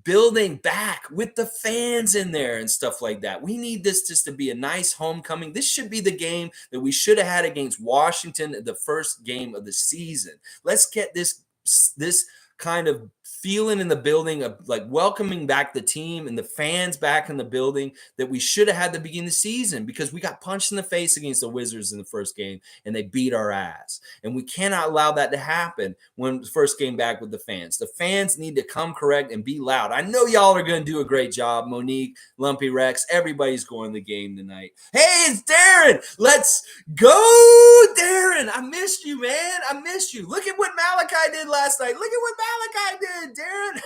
building back with the fans in there and stuff like that. We need this just to be a nice homecoming. This should be the game that we should have had against Washington, the first game of the season. Let's get this kind of feeling in the building of like welcoming back the team and the fans back in the building that we should have had to begin the season, because we got punched in the face against the Wizards in the first game and they beat our ass. And we cannot allow that to happen when the first game back with the fans. The fans need to come correct and be loud. I know y'all are going to do a great job. Monique, Lumpy Rex, everybody's going to the game tonight. Hey, it's Darren. Let's go, Darren. I missed you, man. I missed you. Look at what Malachi did last night. Look at what Malachi did, Darren.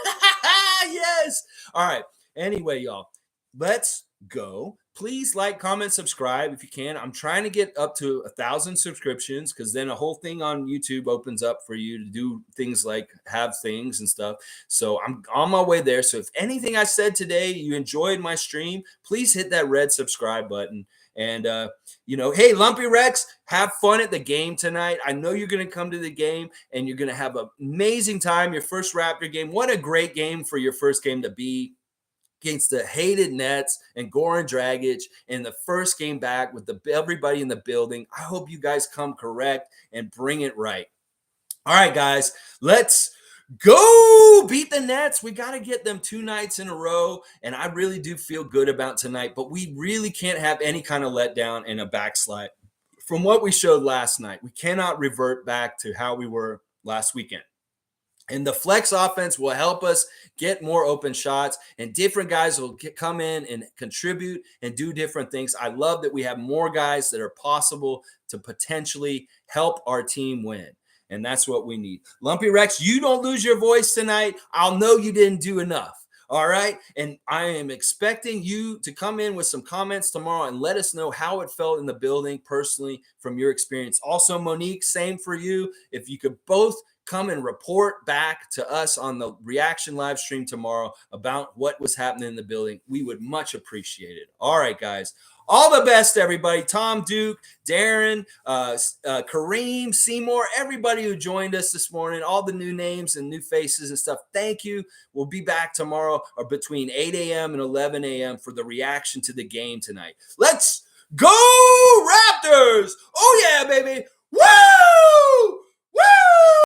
Yes. All right. Anyway, y'all, let's go. Please like, comment, subscribe if you can. I'm trying to get up to 1,000 subscriptions, because then a whole thing on YouTube opens up for you to do things like have things and stuff. So I'm on my way there. So if anything I said today, you enjoyed my stream, please hit that red subscribe button. And, hey, Lumpy Rex, have fun at the game tonight. I know you're going to come to the game and you're going to have an amazing time. Your first Raptor game. What a great game for your first game to be against the hated Nets and Goran Dragic in the first game back with everybody in the building. I hope you guys come correct and bring it right. All right, guys, let's go beat the Nets. We got to get them 2 nights in a row, and I really do feel good about tonight, but we really can't have any kind of letdown and a backslide from what we showed last night. We cannot revert back to how we were last weekend. And the flex offense will help us get more open shots, and different guys will come in and contribute and do different things. I love that we have more guys that are possible to potentially help our team win. And that's what we need. Lumpy Rex, you don't lose your voice tonight. I'll know you didn't do enough. All right. And I am expecting you to come in with some comments tomorrow and let us know how it felt in the building personally from your experience. Also, Monique, same for you. If you could both come and report back to us on the reaction live stream tomorrow about what was happening in the building, we would much appreciate it. All right, guys. All the best, everybody. Tom Duke, Darren, Kareem, Seymour, everybody who joined us this morning, all the new names and new faces and stuff. Thank you. We'll be back tomorrow or between 8 a.m. and 11 a.m. for the reaction to the game tonight. Let's go, Raptors! Oh, yeah, baby. Woo!